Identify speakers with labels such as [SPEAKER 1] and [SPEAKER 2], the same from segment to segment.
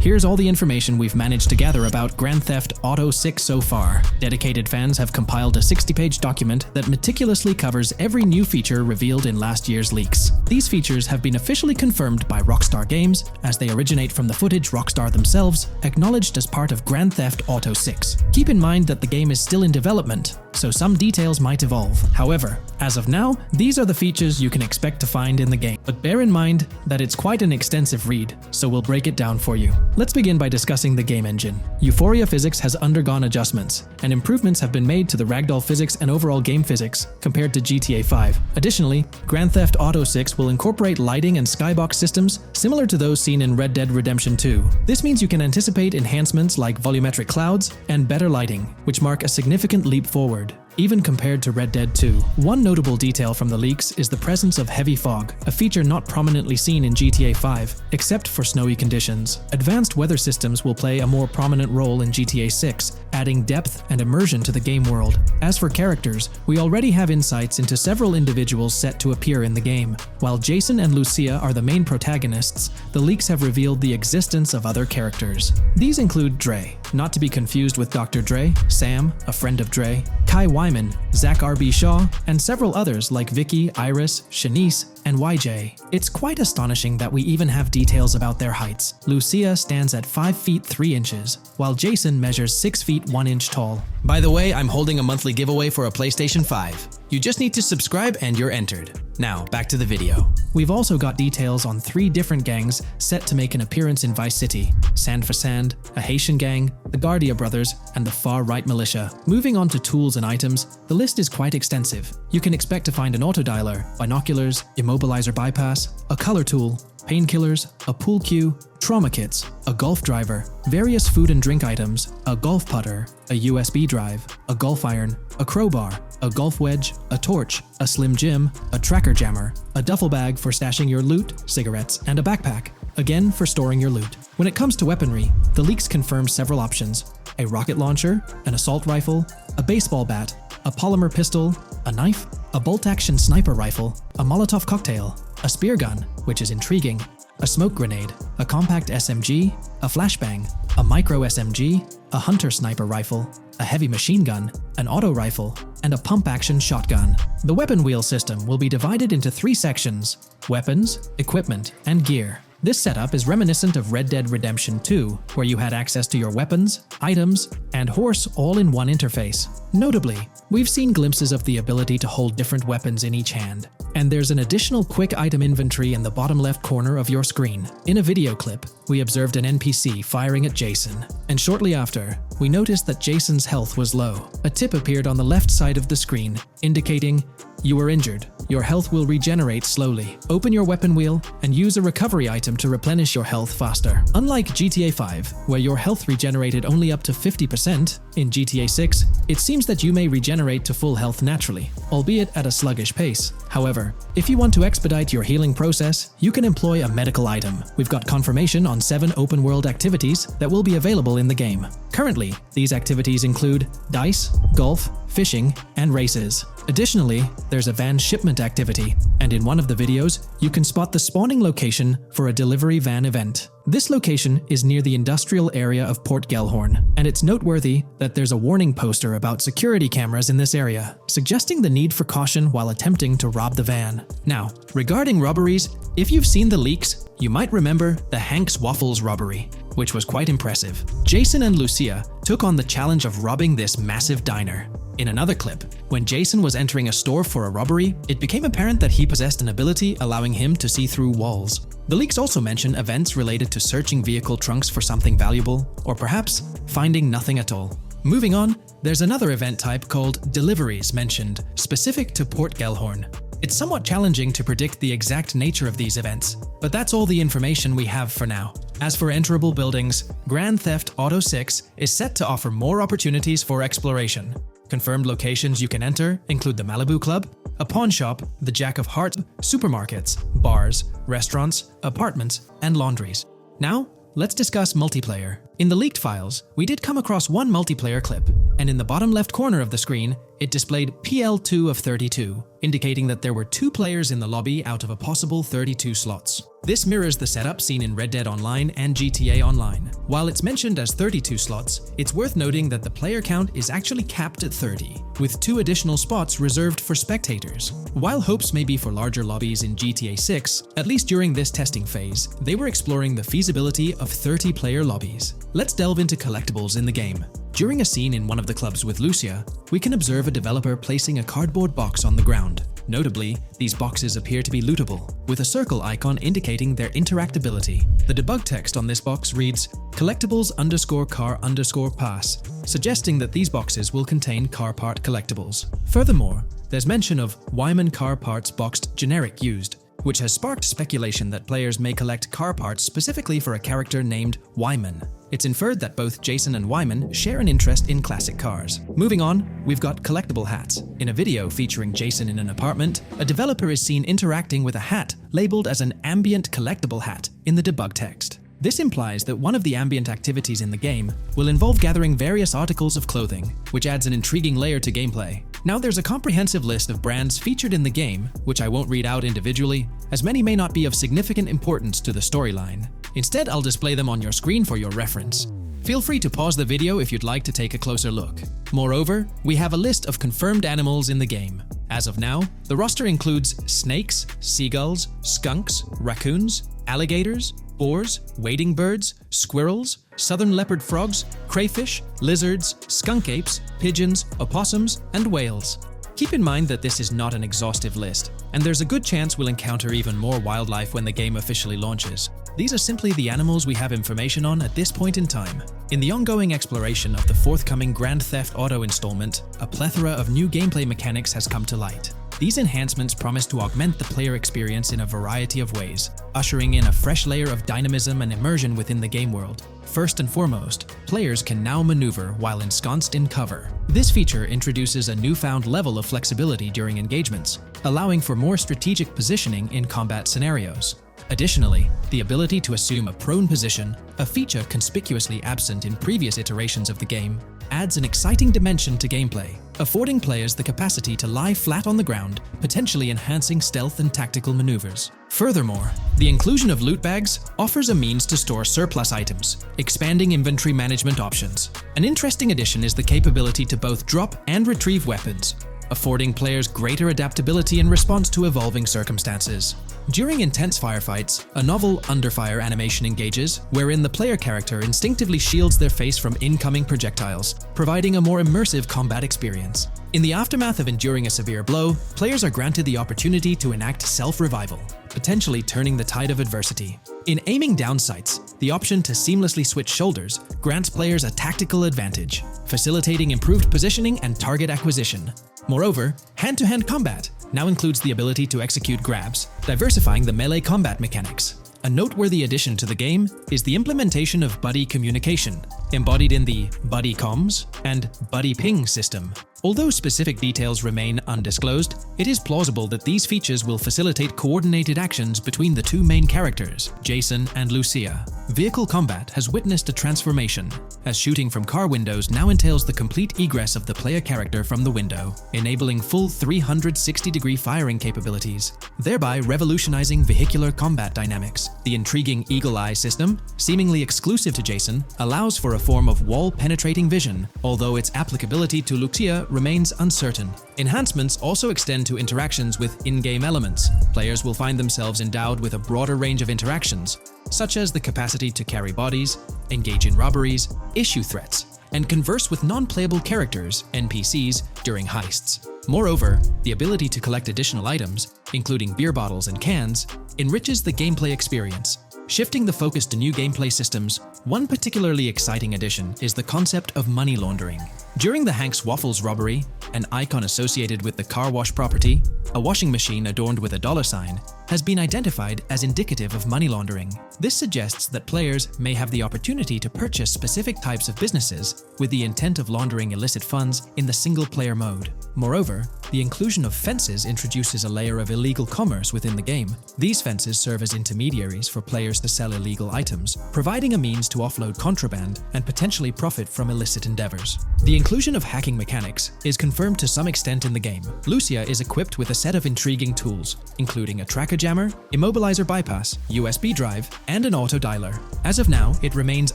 [SPEAKER 1] Here's all the information we've managed to gather about Grand Theft Auto 6 so far. Dedicated fans have compiled a 60-page document that meticulously covers every new feature revealed in last year's leaks. These features have been officially confirmed by Rockstar Games, as they originate from the footage Rockstar themselves acknowledged as part of Grand Theft Auto 6. Keep in mind that the game is still in development, so some details might evolve. However, as of now, these are the features you can expect to find in the game. But bear in mind that it's quite an extensive read, so we'll break it down for you. Let's begin by discussing the game engine. Euphoria physics has undergone adjustments, and improvements have been made to the ragdoll physics and overall game physics compared to GTA 5. Additionally, Grand Theft Auto 6 will incorporate lighting and skybox systems similar to those seen in Red Dead Redemption 2. This means you can anticipate enhancements like volumetric clouds and better lighting, which mark a significant leap forward, even compared to Red Dead 2. One notable detail from the leaks is the presence of heavy fog, a feature not prominently seen in GTA 5, except for snowy conditions. Advanced weather systems will play a more prominent role in GTA 6, adding depth and immersion to the game world. As for characters, we already have insights into several individuals set to appear in the game. While Jason and Lucia are the main protagonists, the leaks have revealed the existence of other characters. These include Dre, not to be confused with Dr. Dre, Sam, a friend of Dre, Kai Wyman, Zach R.B. Shaw, and several others like Vicky, Iris, Shanice, and YJ. It's quite astonishing that we even have details about their heights. Lucia stands at 5 feet 3 inches, while Jason measures 6 feet 1 inch tall. By the way, I'm holding a monthly giveaway for a PlayStation 5. You just need to subscribe and you're entered. Now, back to the video. We've also got details on 3 different gangs set to make an appearance in Vice City: Sand for Sand, a Haitian gang, the Guardia Brothers, and the Far Right Militia. Moving on to tools and items, the list is quite extensive. You can expect to find an autodialer, binoculars, immobilizer bypass, a color tool, painkillers, a pool cue, trauma kits, a golf driver, various food and drink items, a golf putter, a USB drive, a golf iron, a crowbar, a golf wedge, a torch, a Slim Jim, a tracker jammer, a duffel bag for stashing your loot, cigarettes, and a backpack, again for storing your loot. When it comes to weaponry, the leaks confirm several options: a rocket launcher, an assault rifle, a baseball bat, a polymer pistol, a knife, a bolt-action sniper rifle, a Molotov cocktail, a spear gun, which is intriguing, a smoke grenade, a compact SMG, a flashbang, a micro SMG, a hunter sniper rifle, a heavy machine gun, an auto rifle, and a pump-action shotgun. The weapon wheel system will be divided into 3 sections: weapons, equipment, and gear. This setup is reminiscent of Red Dead Redemption 2, where you had access to your weapons, items, and horse all in one interface. Notably, we've seen glimpses of the ability to hold different weapons in each hand, and there's an additional quick item inventory in the bottom left corner of your screen. In a video clip, we observed an NPC firing at Jason, and shortly after, we noticed that Jason's health was low. A tip appeared on the left side of the screen, indicating, "You were injured. Your health will regenerate slowly. Open your weapon wheel and use a recovery item to replenish your health faster." Unlike GTA 5, where your health regenerated only up to 50%, in GTA 6, it seems that you may regenerate to full health naturally, albeit at a sluggish pace. However, if you want to expedite your healing process, you can employ a medical item. We've got confirmation on 7 open-world activities that will be available in the game. Currently, these activities include dice, golf, fishing, and races. Additionally, there's a van shipment activity, and in one of the videos, you can spot the spawning location for a delivery van event. This location is near the industrial area of Port Gellhorn, and it's noteworthy that there's a warning poster about security cameras in this area, suggesting the need for caution while attempting to rob the van. Now, regarding robberies, if you've seen the leaks, you might remember the Hank's Waffles robbery, which was quite impressive. Jason and Lucia took on the challenge of robbing this massive diner. In another clip, when Jason was entering a store for a robbery, it became apparent that he possessed an ability allowing him to see through walls. The leaks also mention events related to searching vehicle trunks for something valuable, or perhaps finding nothing at all. Moving on, there's another event type called deliveries mentioned, specific to Port Gellhorn. It's somewhat challenging to predict the exact nature of these events, but that's all the information we have for now. As for enterable buildings, Grand Theft Auto 6 is set to offer more opportunities for exploration. Confirmed locations you can enter include the Malibu Club, a pawn shop, the Jack of Hearts, supermarkets, bars, restaurants, apartments, and laundries. Now, let's discuss multiplayer. In the leaked files, we did come across one multiplayer clip, and in the bottom left corner of the screen, it displayed PL2 of 32, indicating that there were 2 players in the lobby out of a possible 32 slots. This mirrors the setup seen in Red Dead Online and GTA Online. While it's mentioned as 32 slots, it's worth noting that the player count is actually capped at 30, with 2 additional spots reserved for spectators. While hopes may be for larger lobbies in GTA 6, at least during this testing phase, they were exploring the feasibility of 30-player lobbies. Let's delve into collectibles in the game. During a scene in one of the clubs with Lucia, we can observe a developer placing a cardboard box on the ground. Notably, these boxes appear to be lootable, with a circle icon indicating their interactability. The debug text on this box reads, collectibles_car_pass, suggesting that these boxes will contain car part collectibles. Furthermore, there's mention of Wyman car parts boxed generic used, which has sparked speculation that players may collect car parts specifically for a character named Wyman. It's inferred that both Jason and Wyman share an interest in classic cars. Moving on, we've got collectible hats. In a video featuring Jason in an apartment, a developer is seen interacting with a hat labeled as an ambient collectible hat in the debug text. This implies that one of the ambient activities in the game will involve gathering various articles of clothing, which adds an intriguing layer to gameplay. Now there's a comprehensive list of brands featured in the game, which I won't read out individually, as many may not be of significant importance to the storyline. Instead, I'll display them on your screen for your reference. Feel free to pause the video if you'd like to take a closer look. Moreover, we have a list of confirmed animals in the game. As of now, the roster includes snakes, seagulls, skunks, raccoons, alligators, boars, wading birds, squirrels, southern leopard frogs, crayfish, lizards, skunk apes, pigeons, opossums, and whales. Keep in mind that this is not an exhaustive list, and there's a good chance we'll encounter even more wildlife when the game officially launches. These are simply the animals we have information on at this point in time. In the ongoing exploration of the forthcoming Grand Theft Auto installment, a plethora of new gameplay mechanics has come to light. These enhancements promise to augment the player experience in a variety of ways, ushering in a fresh layer of dynamism and immersion within the game world. First and foremost, players can now maneuver while ensconced in cover. This feature introduces a newfound level of flexibility during engagements, allowing for more strategic positioning in combat scenarios. Additionally, the ability to assume a prone position, a feature conspicuously absent in previous iterations of the game, adds an exciting dimension to gameplay, affording players the capacity to lie flat on the ground, potentially enhancing stealth and tactical maneuvers. Furthermore, the inclusion of loot bags offers a means to store surplus items, expanding inventory management options. An interesting addition is the capability to both drop and retrieve weapons, affording players greater adaptability in response to evolving circumstances. During intense firefights, a novel under-fire animation engages, wherein the player character instinctively shields their face from incoming projectiles, providing a more immersive combat experience. In the aftermath of enduring a severe blow, players are granted the opportunity to enact self-revival, potentially turning the tide of adversity. In aiming down sights, the option to seamlessly switch shoulders grants players a tactical advantage, facilitating improved positioning and target acquisition. Moreover, hand-to-hand combat now includes the ability to execute grabs, diversifying the melee combat mechanics. A noteworthy addition to the game is the implementation of buddy communication, embodied in the Buddy Comms and Buddy Ping system. Although specific details remain undisclosed, it is plausible that these features will facilitate coordinated actions between the two main characters, Jason and Lucia. Vehicle combat has witnessed a transformation, as shooting from car windows now entails the complete egress of the player character from the window, enabling full 360-degree firing capabilities, thereby revolutionizing vehicular combat dynamics. The intriguing Eagle Eye system, seemingly exclusive to Jason, allows for a form of wall-penetrating vision, although its applicability to Lucia remains uncertain. Enhancements also extend to interactions with in-game elements. Players will find themselves endowed with a broader range of interactions, such as the capacity to carry bodies, engage in robberies, issue threats, and converse with non-playable characters, NPCs, during heists. Moreover, the ability to collect additional items, including beer bottles and cans, enriches the gameplay experience. Shifting the focus to new gameplay systems, one particularly exciting addition is the concept of money laundering. During the Hank's Waffles robbery, an icon associated with the car wash property, a washing machine adorned with a $sign, has been identified as indicative of money laundering. This suggests that players may have the opportunity to purchase specific types of businesses with the intent of laundering illicit funds in the single-player mode. Moreover, the inclusion of fences introduces a layer of illegal commerce within the game. These fences serve as intermediaries for players to sell illegal items, providing a means to offload contraband and potentially profit from illicit endeavors. The inclusion of hacking mechanics is confirmed to some extent in the game. Lucia is equipped with a set of intriguing tools, including a trackage jammer, immobilizer bypass, USB drive, and an auto dialer. As of now, it remains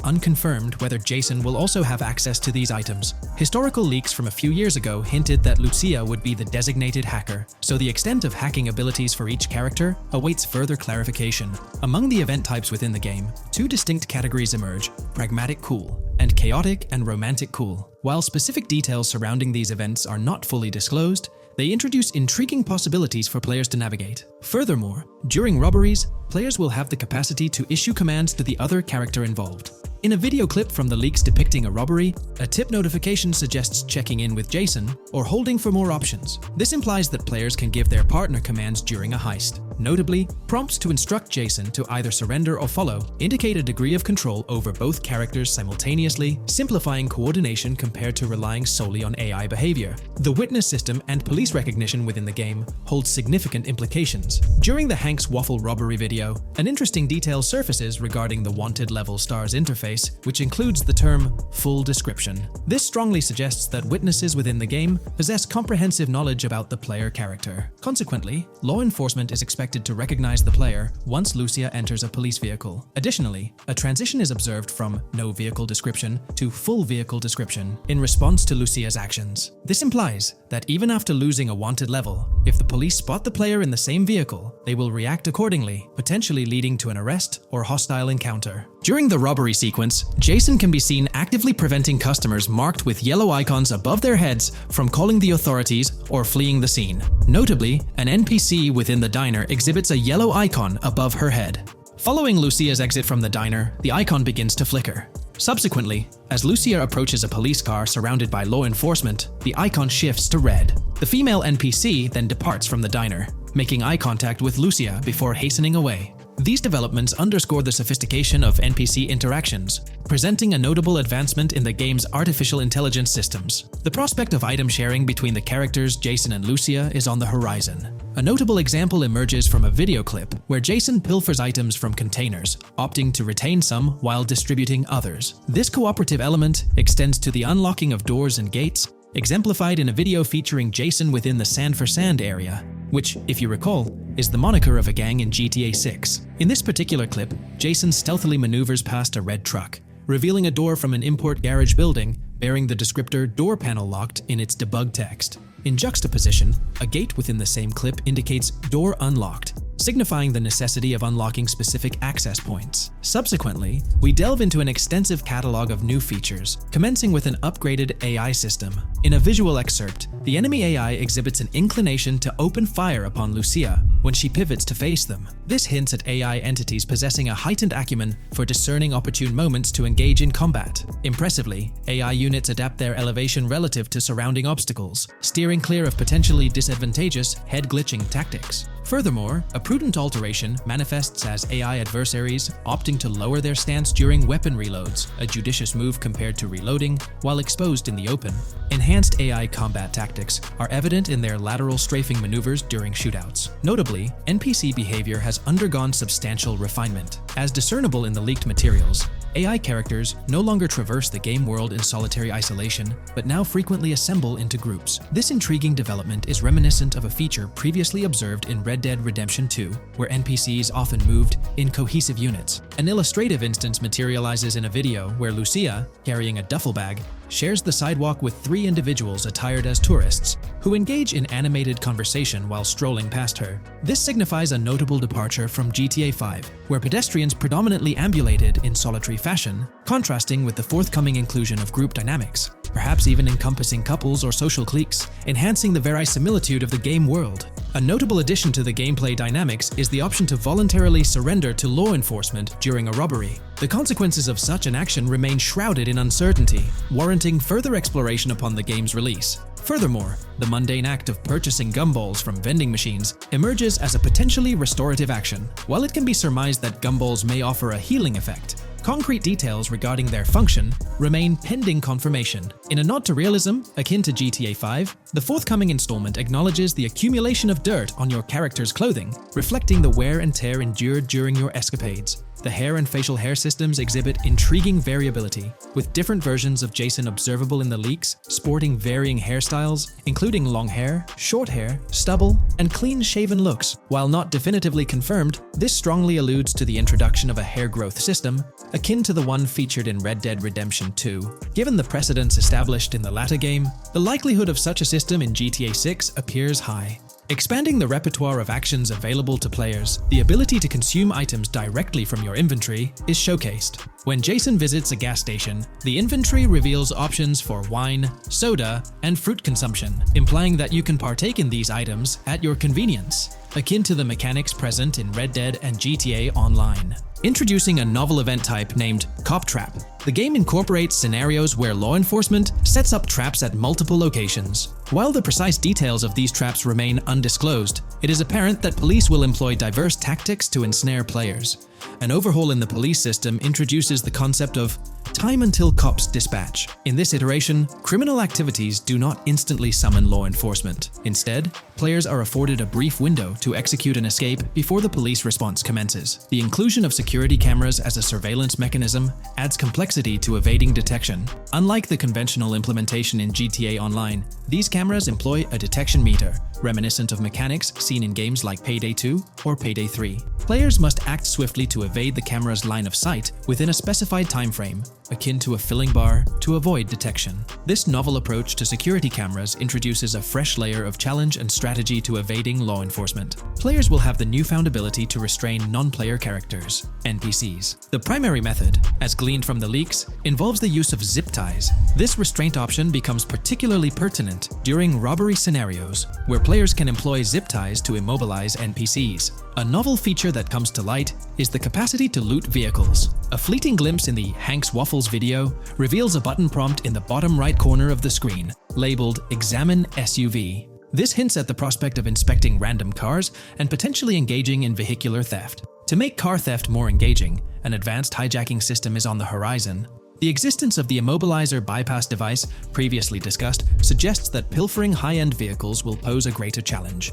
[SPEAKER 1] unconfirmed whether Jason will also have access to these items. Historical leaks from a few years ago hinted that Lucia would be the designated hacker, so the extent of hacking abilities for each character awaits further clarification. Among the event types within the game, two distinct categories emerge: pragmatic cool and chaotic and romantic cool. While specific details surrounding these events are not fully disclosed, they introduce intriguing possibilities for players to navigate. Furthermore, during robberies, players will have the capacity to issue commands to the other character involved. In a video clip from the leaks depicting a robbery, a tip notification suggests checking in with Jason or holding for more options. This implies that players can give their partner commands during a heist. Notably, prompts to instruct Jason to either surrender or follow indicate a degree of control over both characters simultaneously, simplifying coordination compared to relying solely on AI behavior. The witness system and police recognition within the game hold significant implications. During the Hank's Waffle robbery video, an interesting detail surfaces regarding the Wanted Level Stars interface, which includes the term full description. This strongly suggests that witnesses within the game possess comprehensive knowledge about the player character. Consequently, law enforcement is expected to recognize the player once Lucia enters a police vehicle. Additionally, a transition is observed from no vehicle description to full vehicle description in response to Lucia's actions. This implies that even after losing a wanted level, if the police spot the player in the same vehicle, they will react accordingly, potentially leading to an arrest or hostile encounter. During the robbery sequence, Jason can be seen actively preventing customers marked with yellow icons above their heads from calling the authorities or fleeing the scene. Notably, an NPC within the diner exhibits a yellow icon above her head. Following Lucia's exit from the diner, the icon begins to flicker. Subsequently, as Lucia approaches a police car surrounded by law enforcement, the icon shifts to red. The female NPC then departs from the diner, making eye contact with Lucia before hastening away. These developments underscore the sophistication of NPC interactions, presenting a notable advancement in the game's artificial intelligence systems. The prospect of item sharing between the characters Jason and Lucia is on the horizon. A notable example emerges from a video clip where Jason pilfers items from containers, opting to retain some while distributing others. This cooperative element extends to the unlocking of doors and gates, exemplified in a video featuring Jason within the Sand for Sand area, which, if you recall, is the moniker of a gang in GTA 6. In this particular clip, Jason stealthily maneuvers past a red truck, revealing a door from an import garage building bearing the descriptor "door panel locked" in its debug text. In juxtaposition, a gate within the same clip indicates "door unlocked," signifying the necessity of unlocking specific access points. Subsequently, we delve into an extensive catalog of new features, commencing with an upgraded AI system. In a visual excerpt, the enemy AI exhibits an inclination to open fire upon Lucia when she pivots to face them. This hints at AI entities possessing a heightened acumen for discerning opportune moments to engage in combat. Impressively, AI units adapt their elevation relative to surrounding obstacles, steering clear of potentially disadvantageous head-glitching tactics. Furthermore, a prudent alteration manifests as AI adversaries opting to lower their stance during weapon reloads, a judicious move compared to reloading while exposed in the open. Enhanced AI combat tactics are evident in their lateral strafing maneuvers during shootouts. Notably, NPC behavior has undergone substantial refinement. As discernible in the leaked materials, AI characters no longer traverse the game world in solitary isolation, but now frequently assemble into groups. This intriguing development is reminiscent of a feature previously observed in Red Dead Redemption 2, where NPCs often moved in cohesive units. An illustrative instance materializes in a video where Lucia, carrying a duffel bag, shares the sidewalk with three individuals attired as tourists, who engage in animated conversation while strolling past her. This signifies a notable departure from GTA 5, where pedestrians predominantly ambulated in solitary fashion, contrasting with the forthcoming inclusion of group dynamics, perhaps even encompassing couples or social cliques, enhancing the verisimilitude of the game world. A notable addition to the gameplay dynamics is the option to voluntarily surrender to law enforcement during a robbery. The consequences of such an action remain shrouded in uncertainty, warranting further exploration upon the game's release. Furthermore, the mundane act of purchasing gumballs from vending machines emerges as a potentially restorative action. While it can be surmised that gumballs may offer a healing effect, concrete details regarding their function remain pending confirmation. In a nod to realism, akin to GTA 5, the forthcoming installment acknowledges the accumulation of dirt on your character's clothing, reflecting the wear and tear endured during your escapades. The hair and facial hair systems exhibit intriguing variability, with different versions of Jason observable in the leaks, sporting varying hairstyles, including long hair, short hair, stubble, and clean-shaven looks. While not definitively confirmed, this strongly alludes to the introduction of a hair growth system, akin to the one featured in Red Dead Redemption 2. Given the precedents established in the latter game, the likelihood of such a system in GTA 6 appears high. Expanding the repertoire of actions available to players, the ability to consume items directly from your inventory is showcased. When Jason visits a gas station, the inventory reveals options for wine, soda, and fruit consumption, implying that you can partake in these items at your convenience, akin to the mechanics present in Red Dead and GTA Online. Introducing a novel event type named Cop Trap, the game incorporates scenarios where law enforcement sets up traps at multiple locations. While the precise details of these traps remain undisclosed, it is apparent that police will employ diverse tactics to ensnare players. An overhaul in the police system introduces the concept of time until cops dispatch. In this iteration, criminal activities do not instantly summon law enforcement. Instead, players are afforded a brief window to execute an escape before the police response commences. The inclusion of security cameras as a surveillance mechanism adds complexity to evading detection. Unlike the conventional implementation in GTA Online, these cameras employ a detection meter, reminiscent of mechanics seen in games like Payday 2 or Payday 3. Players must act swiftly to evade the camera's line of sight within a specified time frame, akin to a filling bar, to avoid detection. This novel approach to security cameras introduces a fresh layer of challenge and strategy to evading law enforcement. Players will have the newfound ability to restrain non-player characters, NPCs. The primary method, as gleaned from the leaks, involves the use of zip ties. This restraint option becomes particularly pertinent during robbery scenarios, where players can employ zip ties to immobilize NPCs. A novel feature that comes to light is the capacity to loot vehicles. A fleeting glimpse in the Hank's Waffles video reveals a button prompt in the bottom right corner of the screen, labeled Examine SUV. This hints at the prospect of inspecting random cars and potentially engaging in vehicular theft. To make car theft more engaging, an advanced hijacking system is on the horizon. The existence of the Immobilizer bypass device, previously discussed, suggests that pilfering high-end vehicles will pose a greater challenge.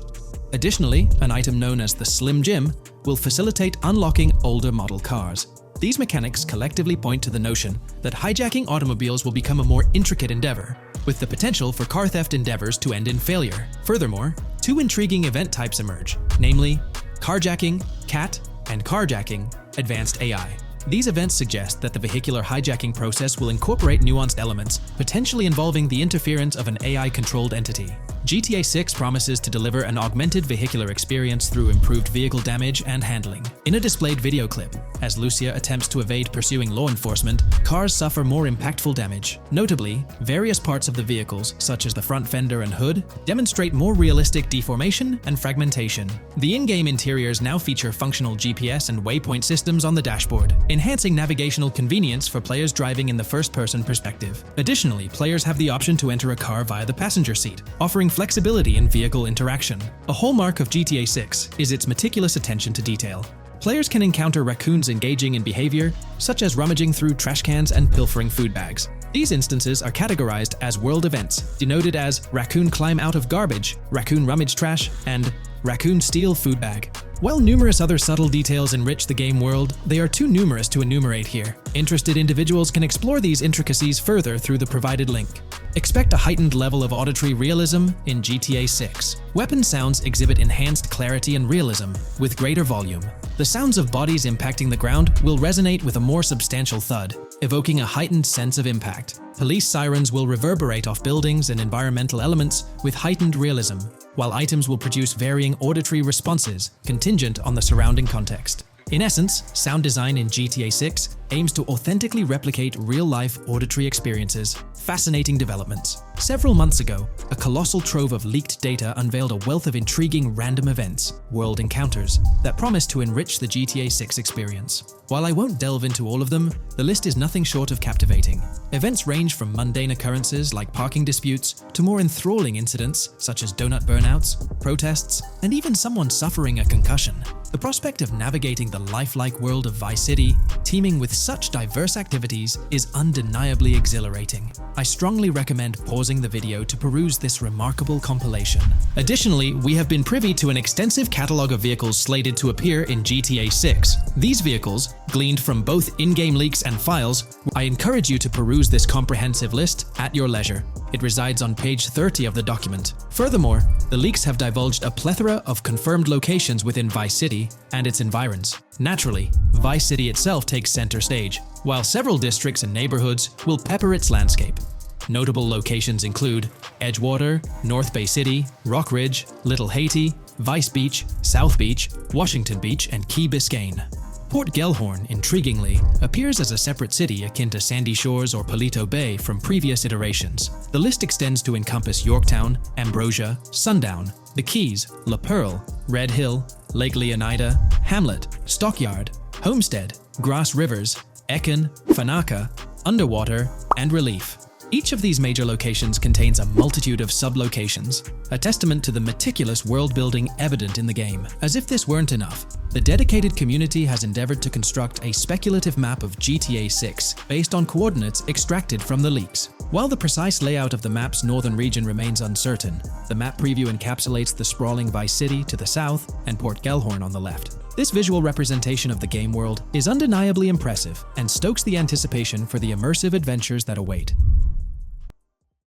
[SPEAKER 1] Additionally, an item known as the Slim Jim will facilitate unlocking older model cars. These mechanics collectively point to the notion that hijacking automobiles will become a more intricate endeavor, with the potential for car theft endeavors to end in failure. Furthermore, two intriguing event types emerge, namely carjacking, CAT, and carjacking, advanced AI. These events suggest that the vehicular hijacking process will incorporate nuanced elements, potentially involving the interference of an AI-controlled entity. GTA 6 promises to deliver an augmented vehicular experience through improved vehicle damage and handling. In a displayed video clip, as Lucia attempts to evade pursuing law enforcement, cars suffer more impactful damage. Notably, various parts of the vehicles, such as the front fender and hood, demonstrate more realistic deformation and fragmentation. The in-game interiors now feature functional GPS and waypoint systems on the dashboard, enhancing navigational convenience for players driving in the first-person perspective. Additionally, players have the option to enter a car via the passenger seat, offering flexibility in vehicle interaction. A hallmark of GTA 6 is its meticulous attention to detail. Players can encounter raccoons engaging in behavior, such as rummaging through trash cans and pilfering food bags. These instances are categorized as world events, denoted as raccoon climb out of garbage, raccoon rummage trash, and raccoon steal food bag. While numerous other subtle details enrich the game world, they are too numerous to enumerate here. Interested individuals can explore these intricacies further through the provided link. Expect a heightened level of auditory realism in GTA 6. Weapon sounds exhibit enhanced clarity and realism, with greater volume. The sounds of bodies impacting the ground will resonate with a more substantial thud, evoking a heightened sense of impact. Police sirens will reverberate off buildings and environmental elements with heightened realism, while items will produce varying auditory responses contingent on the surrounding context. In essence, sound design in GTA 6 aims to authentically replicate real-life auditory experiences. Fascinating developments. Several months ago, a colossal trove of leaked data unveiled a wealth of intriguing random events, world encounters, that promise to enrich the GTA 6 experience. While I won't delve into all of them, the list is nothing short of captivating. Events range from mundane occurrences like parking disputes to more enthralling incidents such as donut burnouts, protests, and even someone suffering a concussion. The prospect of navigating the lifelike world of Vice City, teeming with such diverse activities, is undeniably exhilarating. I strongly recommend pausing the video to peruse this remarkable compilation. Additionally, we have been privy to an extensive catalog of vehicles slated to appear in GTA 6. These vehicles, gleaned from both in-game leaks and files. I encourage you to peruse this comprehensive list at your leisure. It resides on page 30 of the document. Furthermore, the leaks have divulged a plethora of confirmed locations within Vice City and its environs. Naturally, Vice City itself takes center stage, while several districts and neighborhoods will pepper its landscape. Notable locations include Edgewater, North Bay City, Rock Ridge, Little Haiti, Vice Beach, South Beach, Washington Beach, and Key Biscayne. Port Gellhorn, intriguingly, appears as a separate city akin to Sandy Shores or Paleto Bay from previous iterations. The list extends to encompass Yorktown, Ambrosia, Sundown, the Keys, La Pearl, Red Hill, Lake Leonida, Hamlet, Stockyard, Homestead, Grass Rivers, Ekin, Fanaka, Underwater, and Relief. Each of these major locations contains a multitude of sub-locations, a testament to the meticulous world-building evident in the game. As if this weren't enough, the dedicated community has endeavored to construct a speculative map of GTA 6 based on coordinates extracted from the leaks. While the precise layout of the map's northern region remains uncertain, the map preview encapsulates the sprawling Vice City to the south and Port Gellhorn on the left. This visual representation of the game world is undeniably impressive and stokes the anticipation for the immersive adventures that await.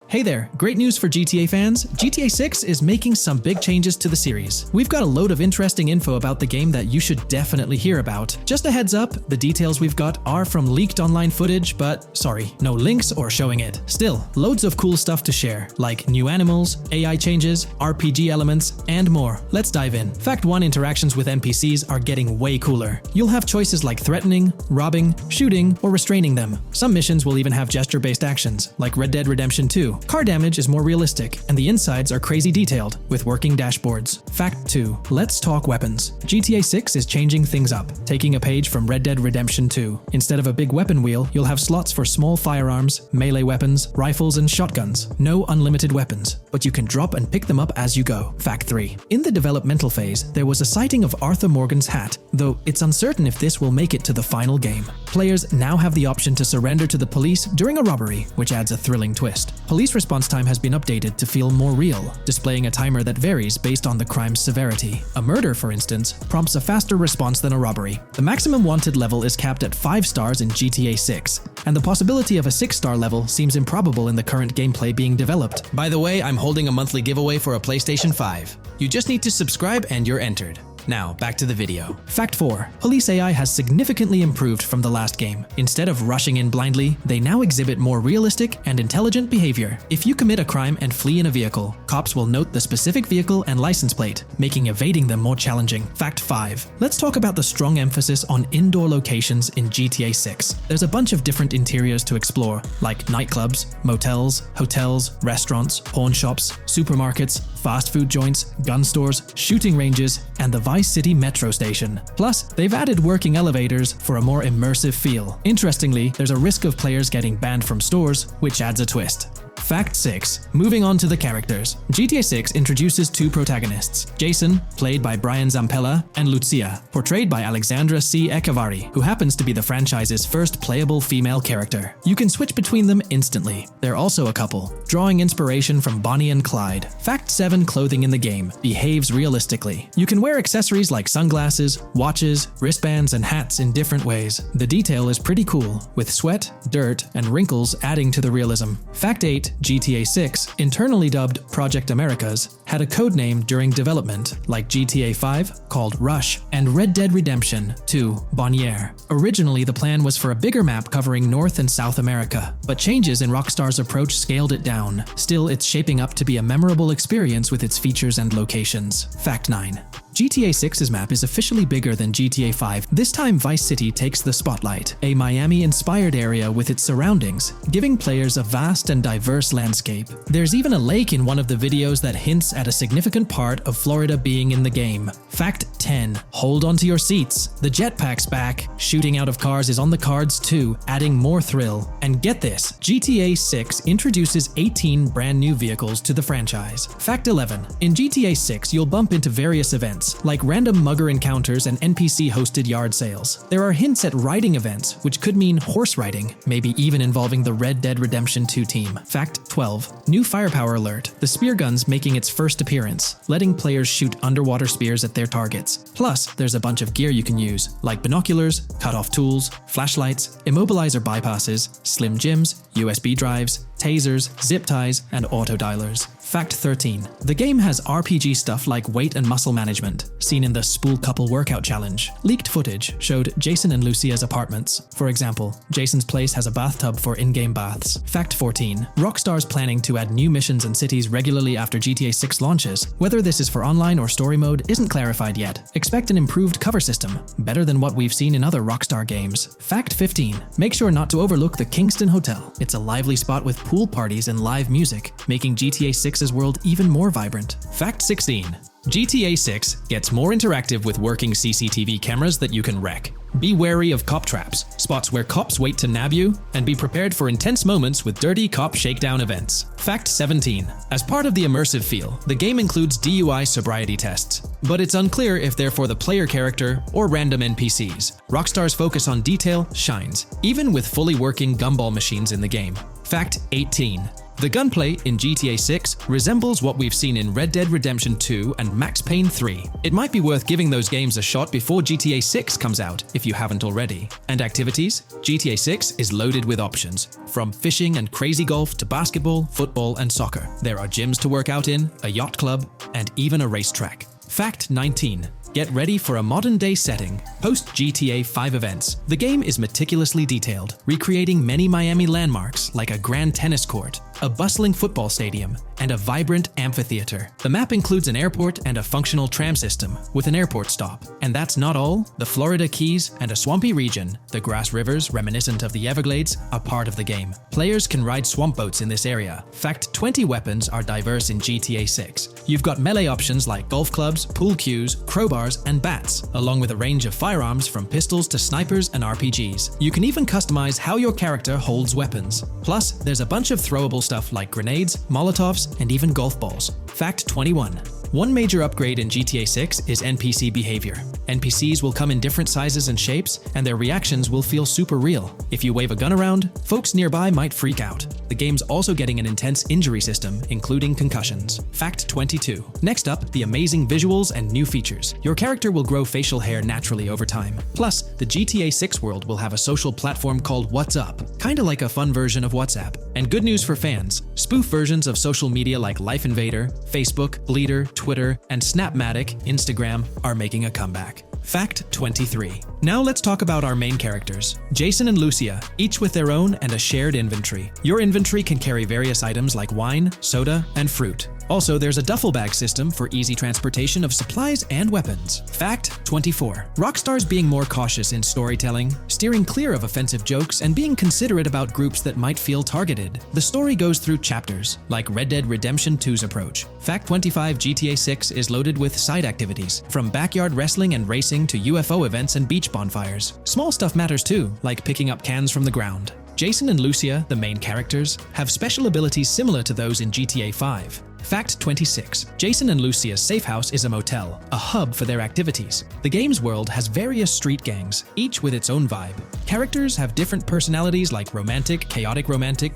[SPEAKER 1] Hey there, great news for GTA fans. GTA 6 is making some big changes to the series. We've got a load of interesting info about the game that you should definitely hear about. Just a heads up, the details we've got are from leaked online footage, but sorry, no links or showing it. Still, loads of cool stuff to share, like new animals, AI changes, RPG elements, and more. Let's dive in. Fact 1: interactions with NPCs are getting way cooler. You'll have choices like threatening, robbing, shooting, or restraining them. Some missions will even have gesture-based actions, like Red Dead Redemption 2. Car damage is more realistic, and the insides are crazy detailed, with working dashboards. Fact 2: let's talk weapons. GTA 6 is changing things up, taking a page from Red Dead Redemption 2. Instead of a big weapon wheel, you'll have slots for small firearms, melee weapons, rifles, and shotguns. No unlimited weapons, but you can drop and pick them up as you go. Fact 3: in the developmental phase, there was a sighting of Arthur Morgan's hat, though it's uncertain if this will make it to the final game. Players now have the option to surrender to the police during a robbery, which adds a thrilling twist. Police response time has been updated to feel more real, displaying a timer that varies based on the crime's severity. A murder, for instance, prompts a faster response than a robbery. The maximum wanted level is capped at 5 stars in GTA 6, and the possibility of a 6-star level seems improbable in the current gameplay being developed. By the way, I'm holding a monthly giveaway for a PlayStation 5. You just need to subscribe and you're entered. Now, back to the video. Fact 4: police AI has significantly improved from the last game. Instead of rushing in blindly, they now exhibit more realistic and intelligent behavior. If you commit a crime and flee in a vehicle, cops will note the specific vehicle and license plate, making evading them more challenging. Fact 5: let's talk about the strong emphasis on indoor locations in GTA 6. There's a bunch of different interiors to explore, like nightclubs, motels, hotels, restaurants, pawn shops, supermarkets, fast food joints, gun stores, shooting ranges, and the Vice City metro station. Plus, they've added working elevators for a more immersive feel. Interestingly, there's a risk of players getting banned from stores, which adds a twist. Fact 6: moving on to the characters. GTA 6 introduces 2 protagonists, Jason, played by Brian Zampella, and Lucia, portrayed by Alexandra C. Echevarri, who happens to be the franchise's first playable female character. You can switch between them instantly. They're also a couple, drawing inspiration from Bonnie and Clyde. Fact 7: clothing in the game behaves realistically. You can wear accessories like sunglasses, watches, wristbands, and hats in different ways. The detail is pretty cool, with sweat, dirt, and wrinkles adding to the realism. Fact 8: GTA 6, internally dubbed Project Americas, had a codename during development, like GTA 5, called Rush, and Red Dead Redemption 2, Bonnier. Originally, the plan was for a bigger map covering North and South America, but changes in Rockstar's approach scaled it down. Still, it's shaping up to be a memorable experience with its features and locations. Fact 9: GTA 6's map is officially bigger than GTA 5. This time, Vice City takes the spotlight, a Miami-inspired area with its surroundings, giving players a vast and diverse landscape. There's even a lake in one of the videos that hints at a significant part of Florida being in the game. Fact 10: hold on to your seats. The jetpack's back. Shooting out of cars is on the cards too, adding more thrill. And get this, GTA 6 introduces 18 brand new vehicles to the franchise. Fact 11: in GTA 6, you'll bump into various events, events, like random mugger encounters and NPC-hosted yard sales. There are hints at riding events, which could mean horse riding, maybe even involving the Red Dead Redemption 2 team. Fact 12. New firepower alert. The spear gun's making its first appearance, letting players shoot underwater spears at their targets. Plus, there's a bunch of gear you can use, like binoculars, cut-off tools, flashlights, immobilizer bypasses, slim jims, USB drives, tasers, zip ties, and auto dialers. Fact 13. The game has RPG stuff like weight and muscle management, seen in the Spool Couple Workout Challenge. Leaked footage showed Jason and Lucia's apartments. For example, Jason's place has a bathtub for in-game baths. Fact 14. Rockstar's planning to add new missions and cities regularly after GTA 6 launches. Whether this is for online or story mode isn't clarified yet. Expect an improved cover system, better than what we've seen in other Rockstar games. Fact 15. Make sure not to overlook the Kingston Hotel. It's a lively spot with pool parties and live music, making GTA 6's world even more vibrant. Fact 16. GTA 6 gets more interactive with working CCTV cameras that you can wreck. Be wary of cop traps, spots where cops wait to nab you, and be prepared for intense moments with dirty cop shakedown events. Fact 17. As part of the immersive feel, the game includes DUI sobriety tests, but it's unclear if they're for the player character or random NPCs. Rockstar's focus on detail shines, even with fully working gumball machines in the game. Fact 18. The gunplay in GTA 6 resembles what we've seen in Red Dead Redemption 2 and Max Payne 3. It might be worth giving those games a shot before GTA 6 comes out, if you haven't already. And activities? GTA 6 is loaded with options, from fishing and crazy golf to basketball, football, and soccer. There are gyms to work out in, a yacht club, and even a racetrack. Fact 19. Get ready for a modern-day setting, post-GTA 5 events. The game is meticulously detailed, recreating many Miami landmarks like a grand tennis court, a bustling football stadium, and a vibrant amphitheater. The map includes an airport and a functional tram system with an airport stop. And that's not all. The Florida Keys and a swampy region, the grass rivers reminiscent of the Everglades, are part of the game. Players can ride swamp boats in this area. Fact 20 weapons are diverse in GTA 6. You've got melee options like golf clubs, pool cues, crowbars, and bats, along with a range of firearms from pistols to snipers and RPGs. You can even customize how your character holds weapons. Plus, there's a bunch of throwable stuff like grenades, molotovs, and even golf balls. Fact 21. One major upgrade in GTA 6 is NPC behavior. NPCs will come in different sizes and shapes, and their reactions will feel super real. If you wave a gun around, folks nearby might freak out. The game's also getting an intense injury system, including concussions. Fact 22. Next up, the amazing visuals and new features. Your character will grow facial hair naturally over time. Plus, the GTA 6 world will have a social platform called What's Up, kinda like a fun version of WhatsApp. And good news for fans, spoof versions of social media like Life Invader, Facebook, Bleeder, Twitter, and Snapmatic, Instagram, are making a comeback. Fact 23. Now let's talk about our main characters, Jason and Lucia, each with their own and a shared inventory. Your inventory can carry various items like wine, soda, and fruit. Also, there's a duffel bag system for easy transportation of supplies and weapons. Fact 24. Rockstar's being more cautious in storytelling, steering clear of offensive jokes, and being considerate about groups that might feel targeted. The story goes through chapters, like Red Dead Redemption 2's approach. Fact 25. GTA 6 is loaded with side activities, from backyard wrestling and racing to UFO events and beach bonfires. Small stuff matters too, like picking up cans from the ground. Jason and Lucia, the main characters, have special abilities similar to those in GTA 5. Fact 26. Jason and Lucia's safe house is a motel, a hub for their activities. The game's world has various street gangs, each with its own vibe. Characters have different personalities like romantic,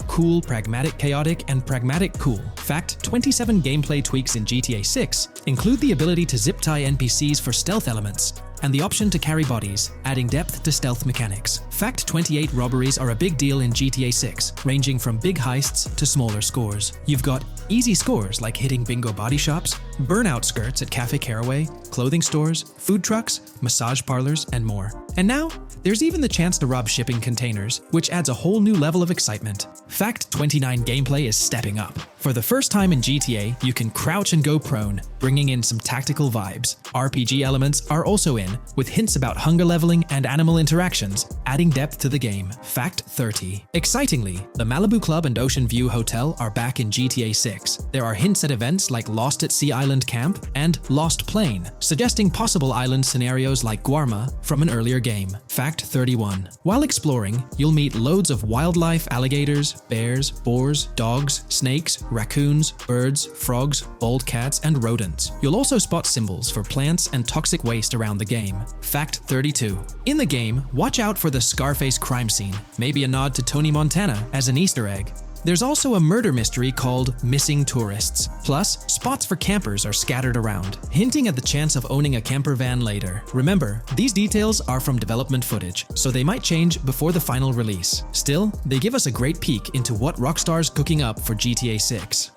[SPEAKER 1] cool, pragmatic, chaotic, and pragmatic cool. Fact 27. Gameplay tweaks in GTA 6 include the ability to zip tie NPCs for stealth elements, and the option to carry bodies, adding depth to stealth mechanics. Fact 28. Robberies are a big deal in GTA 6, ranging from big heists to smaller scores. You've got easy scores like hitting bingo body shops, burnout skirts at Cafe Caraway, clothing stores, food trucks, massage parlors, and more. And now, there's even the chance to rob shipping containers, which adds a whole new level of excitement. Fact 29. Gameplay is stepping up. For the first time in GTA, you can crouch and go prone, bringing in some tactical vibes. RPG elements are also in, with hints about hunger leveling and animal interactions, adding adding depth to the game. Fact 30. Excitingly, the Malibu Club and Ocean View Hotel are back in GTA 6. There are hints at events like Lost at Sea Island Camp and Lost Plane, suggesting possible island scenarios like Guarma from an earlier game. Fact 31. While exploring, you'll meet loads of wildlife, alligators, bears, boars, dogs, snakes, raccoons, birds, frogs, bald cats, and rodents. You'll also spot symbols for plants and toxic waste around the game. Fact 32. In the game, watch out for the Scarface crime scene, maybe a nod to Tony Montana as an Easter egg. There's also a murder mystery called Missing Tourists. Plus, spots for campers are scattered around, hinting at the chance of owning a camper van later. Remember, these details are from development footage, so they might change before the final release. Still, they give us a great peek into what Rockstar's cooking up for GTA 6.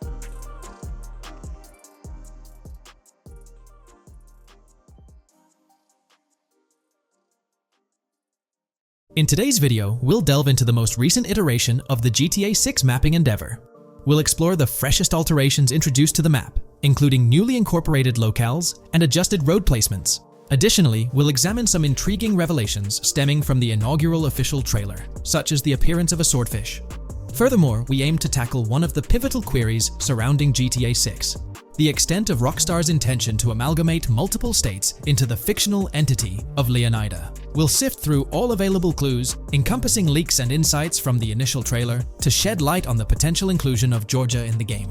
[SPEAKER 1] In today's video, we'll delve into the most recent iteration of the GTA 6 mapping endeavor. We'll explore the freshest alterations introduced to the map, including newly incorporated locales and adjusted road placements. Additionally, we'll examine some intriguing revelations stemming from the inaugural official trailer, such as the appearance of a swordfish. Furthermore, we aim to tackle one of the pivotal queries surrounding GTA 6. The extent of Rockstar's intention to amalgamate multiple states into the fictional entity of Leonida. We'll sift through all available clues, encompassing leaks and insights from the initial trailer, to shed light on the potential inclusion of Georgia in the game.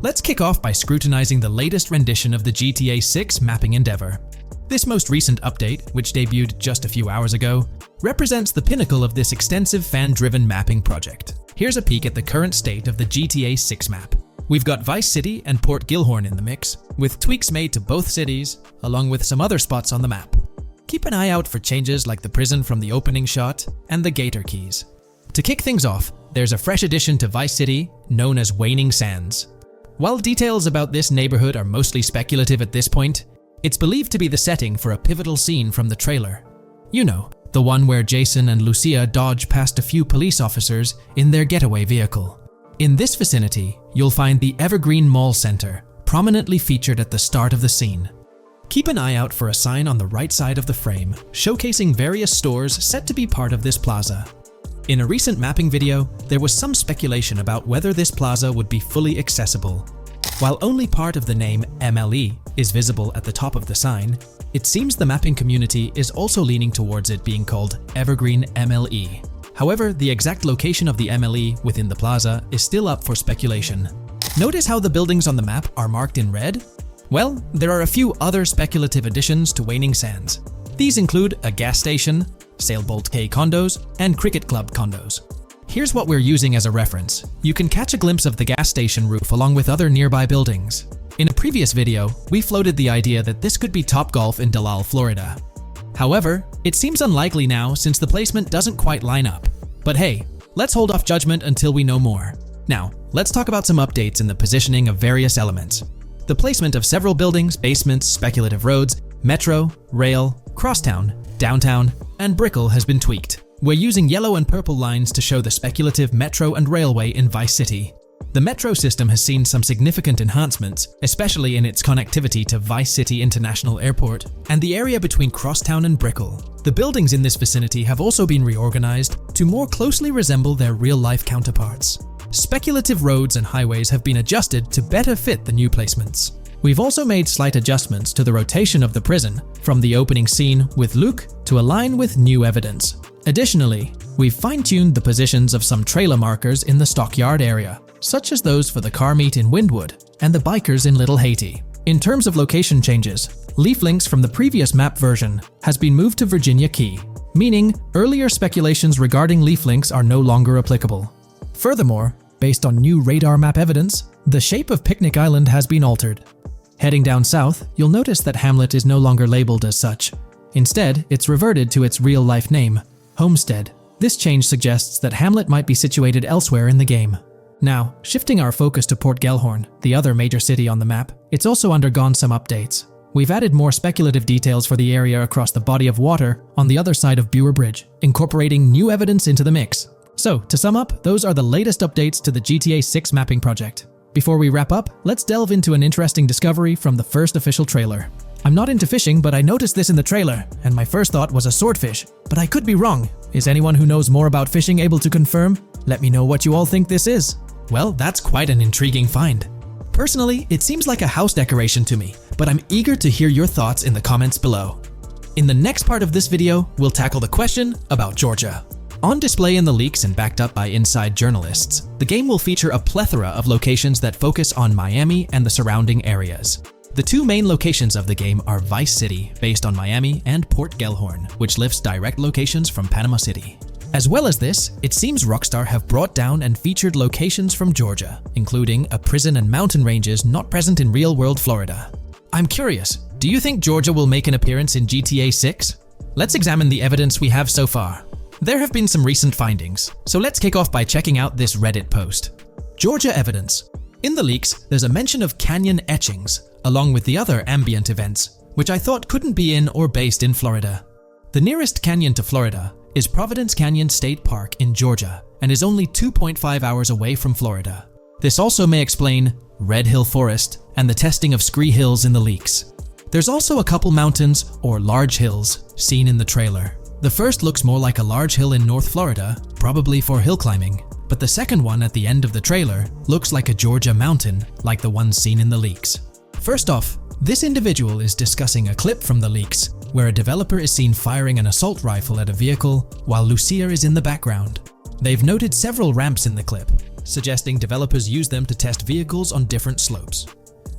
[SPEAKER 1] Let's kick off by scrutinizing the latest rendition of the GTA 6 mapping endeavor. This most recent update, which debuted just a few hours ago, represents the pinnacle of this extensive fan-driven mapping project. Here's a peek at the current state of the GTA 6 map. We've got Vice City and Port Gilhorn in the mix, with tweaks made to both cities, along with some other spots on the map. Keep an eye out for changes like the prison from the opening shot and the Gator Keys. To kick things off, there's a fresh addition to Vice City known as Waning Sands. While details about this neighborhood are mostly speculative at this point, it's believed to be the setting for a pivotal scene from the trailer. You know, the one where Jason and Lucia dodge past a few police officers in their getaway vehicle. In this vicinity, you'll find the Evergreen Mall Center, prominently featured at the start of the scene. Keep an eye out for a sign on the right side of the frame, showcasing various stores set to be part of this plaza. In a recent mapping video, there was some speculation about whether this plaza would be fully accessible. While only part of the name MLE is visible at the top of the sign, it seems the mapping community is also leaning towards it being called Evergreen MLE. However, the exact location of the MLE within the plaza is still up for speculation. Notice how the buildings on the map are marked in red? Well, there are a few other speculative additions to Waning Sands. These include a gas station, Sailbolt K condos, and Cricket Club condos. Here's what we're using as a reference. You can catch a glimpse of the gas station roof along with other nearby buildings. In a previous video, we floated the idea that this could be Topgolf in Dalal, Florida. However, it seems unlikely now since the placement doesn't quite line up. But hey, let's hold off judgment until we know more. Now, let's talk about some updates in the positioning of various elements. The placement of several buildings, basements, speculative roads, metro, rail, crosstown, downtown, and Brickell has been tweaked. We're using yellow and purple lines to show the speculative metro and railway in Vice City. The metro system has seen some significant enhancements, especially in its connectivity to Vice City International Airport and the area between Crosstown and Brickell. The buildings in this vicinity have also been reorganized to more closely resemble their real-life counterparts. Speculative roads and highways have been adjusted to better fit the new placements. We've also made slight adjustments to the rotation of the prison, from the opening scene with Luke to align with new evidence. Additionally, we've fine-tuned the positions of some trailer markers in the stockyard area, such as those for the car meet in Windwood and the bikers in Little Haiti. In terms of location changes, Leaf Links from the previous map version has been moved to Virginia Key, meaning earlier speculations regarding Leaf Links are no longer applicable. Furthermore, based on new radar map evidence, the shape of Picnic Island has been altered. Heading down south, you'll notice that Hamlet is no longer labeled as such. Instead, it's reverted to its real-life name, Homestead. This change suggests that Hamlet might be situated elsewhere in the game. Now, shifting our focus to Port Gellhorn, the other major city on the map, it's also undergone some updates. We've added more speculative details for the area across the body of water on the other side of Bure Bridge, incorporating new evidence into the mix. So, to sum up, those are the latest updates to the GTA 6 mapping project. Before we wrap up, let's delve into an interesting discovery from the first official trailer. I'm not into fishing, but I noticed this in the trailer, and my first thought was a swordfish, but I could be wrong. Is anyone who knows more about fishing able to confirm? Let me know what you all think this is. Well, that's quite an intriguing find. Personally, it seems like a house decoration to me, but I'm eager to hear your thoughts in the comments below. In the next part of this video, we'll tackle the question about Georgia. On display in the leaks and backed up by inside journalists, the game will feature a plethora of locations that focus on Miami and the surrounding areas. The two main locations of the game are Vice City, based on Miami, and Port Gellhorn, which lifts direct locations from Panama City. As well as this, it seems Rockstar have brought down and featured locations from Georgia, including a prison and mountain ranges not present in real-world Florida. I'm curious, do you think Georgia will make an appearance in GTA 6? Let's examine the evidence we have so far. There have been some recent findings, so let's kick off by checking out this Reddit post. Georgia evidence. In the leaks, there's a mention of canyon etchings, along with the other ambient events, which I thought couldn't be in or based in Florida. The nearest canyon to Florida is Providence Canyon State Park in Georgia and is only 2.5 hours away from Florida. This also may explain Red Hill Forest and the testing of Scree Hills in the leaks. There's also a couple mountains or large hills seen in the trailer. The first looks more like a large hill in North Florida, probably for hill climbing, but the second one at the end of the trailer looks like a Georgia mountain, like the ones seen in the leaks. First off, this individual is discussing a clip from the leaks where a developer is seen firing an assault rifle at a vehicle while Lucia is in the background. They've noted several ramps in the clip, suggesting developers use them to test vehicles on different slopes.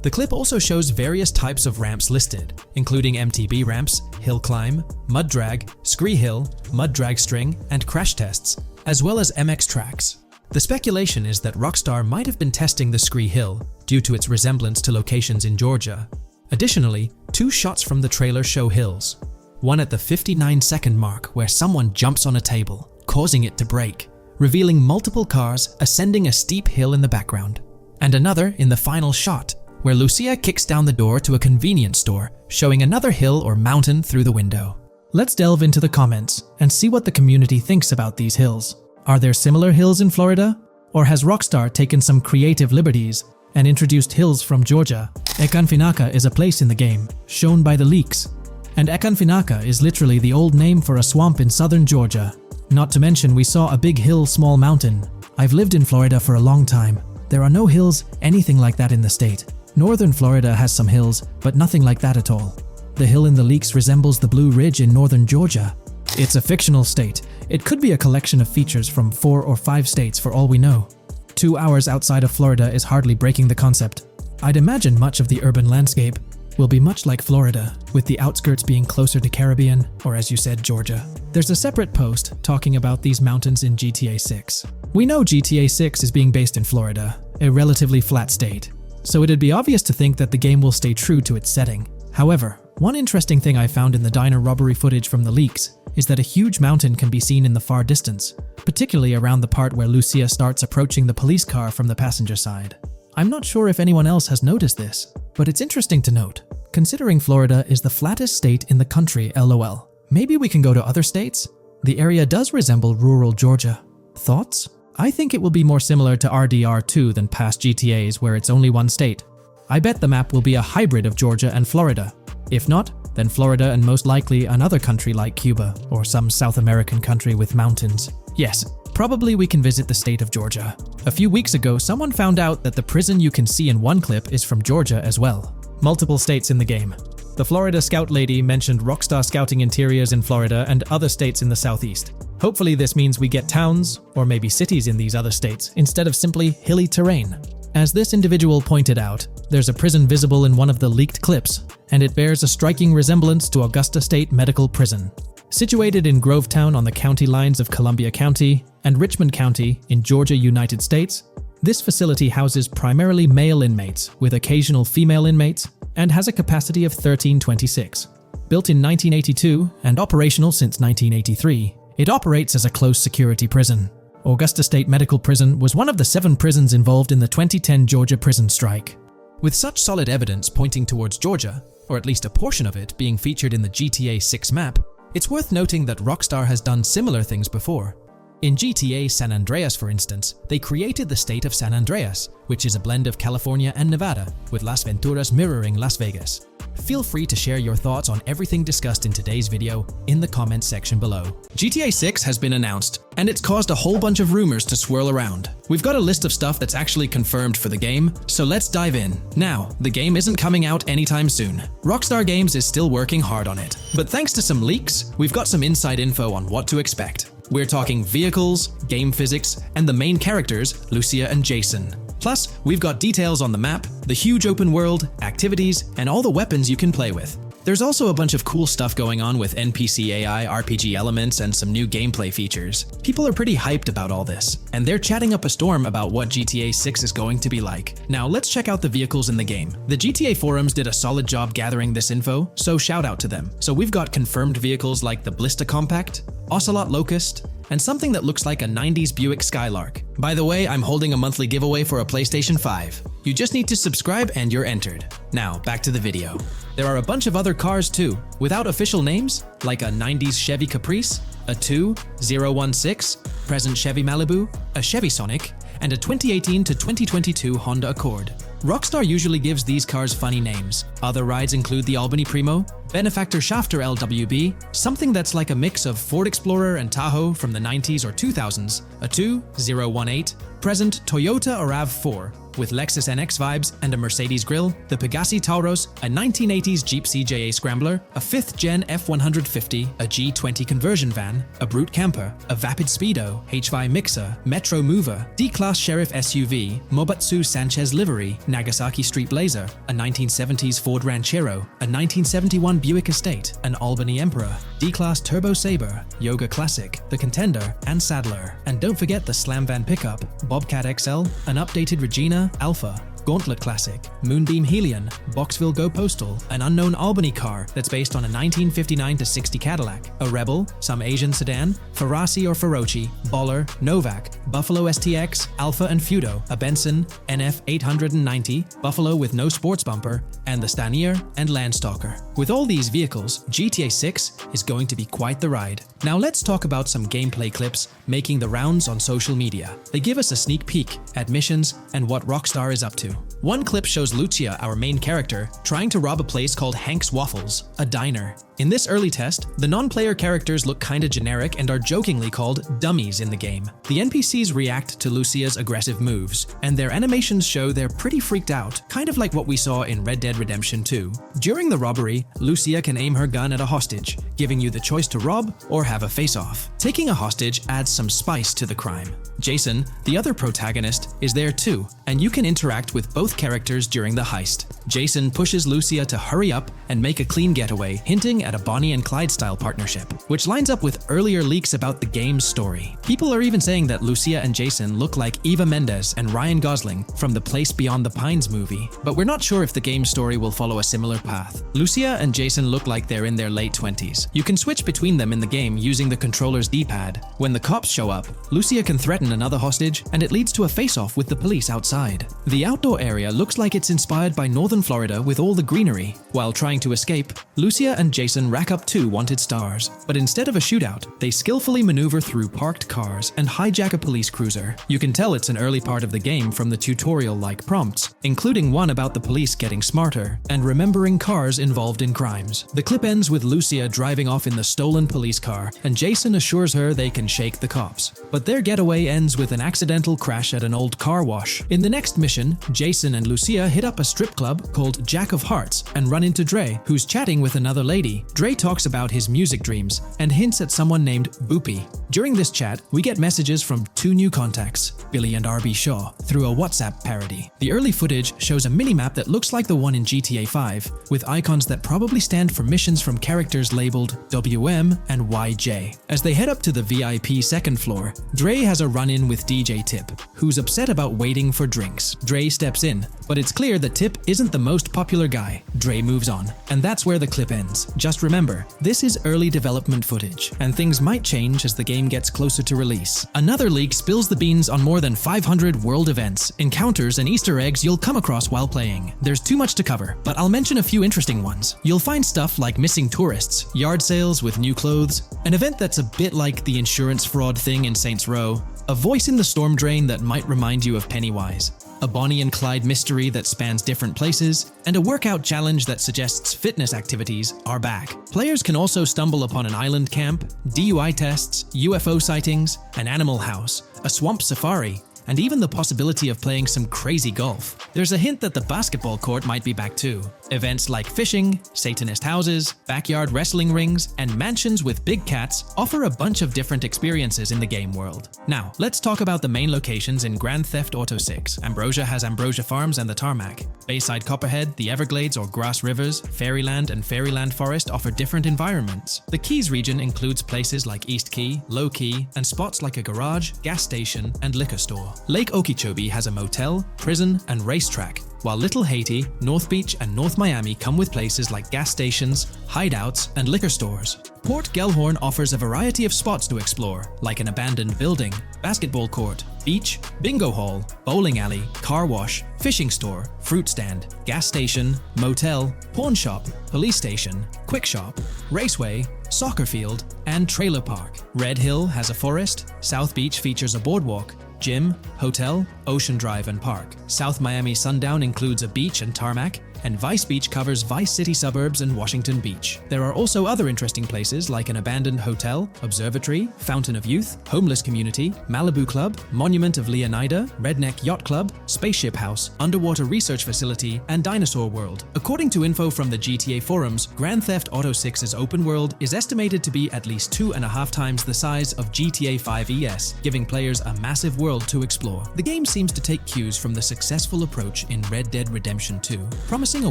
[SPEAKER 1] The clip also shows various types of ramps listed, including MTB ramps, hill climb, mud drag, Scree Hill, mud drag string, and crash tests, as well as MX tracks. The speculation is that Rockstar might have been testing the Scree Hill due to its resemblance to locations in Georgia. Additionally, two shots from the trailer show hills. One at the 59-second mark where someone jumps on a table, causing it to break, revealing multiple cars ascending a steep hill in the background. And another in the final shot, where Lucia kicks down the door to a convenience store, showing another hill or mountain through the window. Let's delve into the comments and see what the community thinks about these hills. Are there similar hills in Florida? Or has Rockstar taken some creative liberties and introduced hills from Georgia? Ekanfinaka is a place in the game, shown by the leaks. And Ekanfinaka is literally the old name for a swamp in southern Georgia. Not to mention we saw a big hill, small mountain. I've lived in Florida for a long time. There are no hills anything like that in the state. Northern Florida has some hills, but nothing like that at all. The hill in the leaks resembles the Blue Ridge in northern Georgia. It's a fictional state. It could be a collection of features from 4 or 5 states for all we know. 2 hours outside of Florida is hardly breaking the concept. I'd imagine much of the urban landscape will be much like Florida, with the outskirts being closer to Caribbean, or as you said, Georgia. There's a separate post talking about these mountains in GTA 6. We know GTA 6 is being based in Florida, a relatively flat state, so it'd be obvious to think that the game will stay true to its setting. However, one interesting thing I found in the diner robbery footage from the leaks is that a huge mountain can be seen in the far distance, particularly around the part where Lucia starts approaching the police car from the passenger side. I'm not sure if anyone else has noticed this, but it's interesting to note, considering Florida is the flattest state in the country, LOL. Maybe we can go to other states? The area does resemble rural Georgia. Thoughts? I think it will be more similar to RDR2 than past GTAs where it's only one state. I bet the map will be a hybrid of Georgia and Florida. If not, then Florida and most likely another country like Cuba or some South American country with mountains. Yes, probably we can visit the state of Georgia. A few weeks ago, someone found out that the prison you can see in one clip is from Georgia as well. Multiple states in the game. The Florida Scout lady mentioned Rockstar Scouting interiors in Florida and other states in the southeast. Hopefully this means we get towns, or maybe cities in these other states, instead of simply hilly terrain. As this individual pointed out, there's a prison visible in one of the leaked clips, and it bears a striking resemblance to Augusta State Medical Prison. Situated in Grovetown on the county lines of Columbia County and Richmond County in Georgia, United States, this facility houses primarily male inmates with occasional female inmates and has a capacity of 1326. Built in 1982 and operational since 1983, it operates as a close security prison. Augusta State Medical Prison was one of the 7 prisons involved in the 2010 Georgia prison strike. With such solid evidence pointing towards Georgia, or at least a portion of it being featured in the GTA 6 map, it's worth noting that Rockstar has done similar things before. In GTA San Andreas, for instance, they created the state of San Andreas, which is a blend of California and Nevada, with Las Venturas mirroring Las Vegas. feel free to share your thoughts on everything discussed in today's video in the comments section below. GTA 6 has been announced, and it's caused a whole bunch of rumors to swirl around. We've got a list of stuff that's actually confirmed for the game, so let's dive in. Now, the game isn't coming out anytime soon. Rockstar Games is still working hard on it, but thanks to some leaks, we've got some inside info on what to expect. We're talking vehicles, game physics, and the main characters, Lucia and Jason. Plus, we've got details on the map, the huge open world, activities, and all the weapons you can play with. There's also a bunch of cool stuff going on with NPC AI, RPG elements, and some new gameplay features. People are pretty hyped about all this, and they're chatting up a storm about what GTA 6 is going to be like. Now let's check out the vehicles in the game. The GTA forums did a solid job gathering this info, so shout out to them. So we've got confirmed vehicles like the Ballista Compact, Ocelot Locust, and something that looks like a 90s Buick Skylark. By the way, I'm holding a monthly giveaway for a PlayStation 5. You just need to subscribe and you're entered. Now, back to the video. There are a bunch of other cars too, without official names, like a 90s Chevy Caprice, a 2016 present Chevy Malibu, a Chevy Sonic, and a 2018 to 2022 Honda Accord. Rockstar usually gives these cars funny names. Other rides include the Albany Primo, Benefactor Shafter LWB, something that's like a mix of Ford Explorer and Tahoe from the 90s or 2000s, a 2018 present Toyota RAV4, with Lexus NX vibes and a Mercedes grille, the Pegassi Tauros, a 1980s Jeep CJA Scrambler, a 5th Gen F150, a G20 conversion van, a Brute Camper, a Vapid Speedo, HY Mixer, Metro Mover, D-Class Sheriff SUV, Mobatsu Sanchez Livery, Nagasaki Street Blazer, a 1970s Ford Ranchero, a 1971 Buick Estate, an Albany Emperor, D-Class Turbo Sabre, Yoga Classic, the Contender, and Sadler. And don't forget the Slam Van Pickup, Bobcat XL, an updated Regina Alpha, Gauntlet Classic, Moonbeam Helion, Boxville Go Postal, an unknown Albany car that's based on a 1959-60 Cadillac, a Rebel, some Asian sedan, Ferrari or Feroci, Baller, Novak, Buffalo STX, Alpha and Feudo, a Benson NF 890, Buffalo with no sports bumper, and the Stanier and Landstalker. With all these vehicles, GTA 6 is going to be quite the ride. Now let's talk about some gameplay clips making the rounds on social media. They give us a sneak peek at missions and what Rockstar is up to. One clip shows Lucia, our main character, trying to rob a place called Hank's Waffles, a diner. In this early test, the non-player characters look kinda generic and are jokingly called dummies in the game. The NPCs react to Lucia's aggressive moves, and their animations show they're pretty freaked out, kind of like what we saw in Red Dead Redemption 2. During the robbery, Lucia can aim her gun at a hostage, giving you the choice to rob or have a face-off. Taking a hostage adds some spice to the crime. Jason, the other protagonist, is there too, and you can interact with both characters during the heist. Jason pushes Lucia to hurry up and make a clean getaway, hinting at a Bonnie and Clyde style partnership, which lines up with earlier leaks about the game's story. People are even saying that Lucia and Jason look like Eva Mendes and Ryan Gosling from the Place Beyond the Pines movie, but we're not sure if the game's story will follow a similar path. Lucia and Jason look like they're in their late 20s. You can switch between them in the game using the controller's D-pad. When the cops show up, Lucia can threaten another hostage, and it leads to a face-off with the police outside. The outdoor area looks like it's inspired by northern Florida with all the greenery. While trying to escape, Lucia and Jason rack up 2 wanted stars, but instead of a shootout, they skillfully maneuver through parked cars and hijack a police cruiser. You can tell it's an early part of the game from the tutorial-like prompts, including one about the police getting smarter and remembering cars involved in crimes. The clip ends with Lucia driving off in the stolen police car, and Jason assures her they can shake the cops. But their getaway ends with an accidental crash at an old car wash. In the next mission, Jason and Lucia hit up a strip club called Jack of Hearts and run into Dre, who's chatting with another lady. Dre talks about his music dreams and hints at someone named Boopy. During this chat, we get messages from 2 new contacts, Billy and RB Shaw, through a WhatsApp parody. The early footage shows a minimap that looks like the one in GTA 5, with icons that probably stand for missions from characters labeled WM and YJ. As they head up to the VIP second floor, Dre has a run-in with DJ Tip, who's upset about waiting for drinks. Dre steps in, but it's clear that Tip isn't the most popular guy. Dre moves on, and that's where the clip ends. Just remember, this is early development footage, and things might change as the game gets closer to release. Another leak spills the beans on more than 500 world events, encounters, and Easter eggs you'll come across while playing. There's too much to cover, but I'll mention a few interesting ones. You'll find stuff like missing tourists, yard sales with new clothes, an event that's a bit like the insurance fraud thing in Saints Row, a voice in the storm drain that might remind you of Pennywise, a Bonnie and Clyde mystery that spans different places, and a workout challenge that suggests fitness activities are back. Players can also stumble upon an island camp, DUI tests, UFO sightings, an animal house, a swamp safari, and even the possibility of playing some crazy golf. There's a hint that the basketball court might be back too. Events like fishing, Satanist houses, backyard wrestling rings, and mansions with big cats offer a bunch of different experiences in the game world. Now, let's talk about the main locations in Grand Theft Auto 6. Ambrosia has Ambrosia Farms and the Tarmac. Bayside Copperhead, the Everglades or Grass Rivers, Fairyland and Fairyland Forest offer different environments. The Keys region includes places like East Key, Low Key, and spots like a garage, gas station, and liquor store. Lake Okeechobee has a motel, prison, and racetrack, while Little Haiti, North Beach, and North Miami come with places like gas stations, hideouts, and liquor stores. Port Gellhorn offers a variety of spots to explore, like an abandoned building, basketball court, beach, bingo hall, bowling alley, car wash, fishing store, fruit stand, gas station, motel, pawn shop, police station, quick shop, raceway, soccer field, and trailer park. Red Hill has a forest, South Beach features a boardwalk, gym, hotel, Ocean Drive, and park. South Miami Sundown includes a beach and tarmac, and Vice Beach covers Vice City suburbs and Washington Beach. There are also other interesting places like an abandoned hotel, observatory, Fountain of Youth, homeless community, Malibu Club, Monument of Leonida, Redneck Yacht Club, Spaceship House, underwater research facility, and Dinosaur World. According to info from the GTA forums, Grand Theft Auto 6's open world is estimated to be at least 2.5 times the size of GTA 5 ES, giving players a massive world to explore. The game seems to take cues from the successful approach in Red Dead Redemption 2, promising a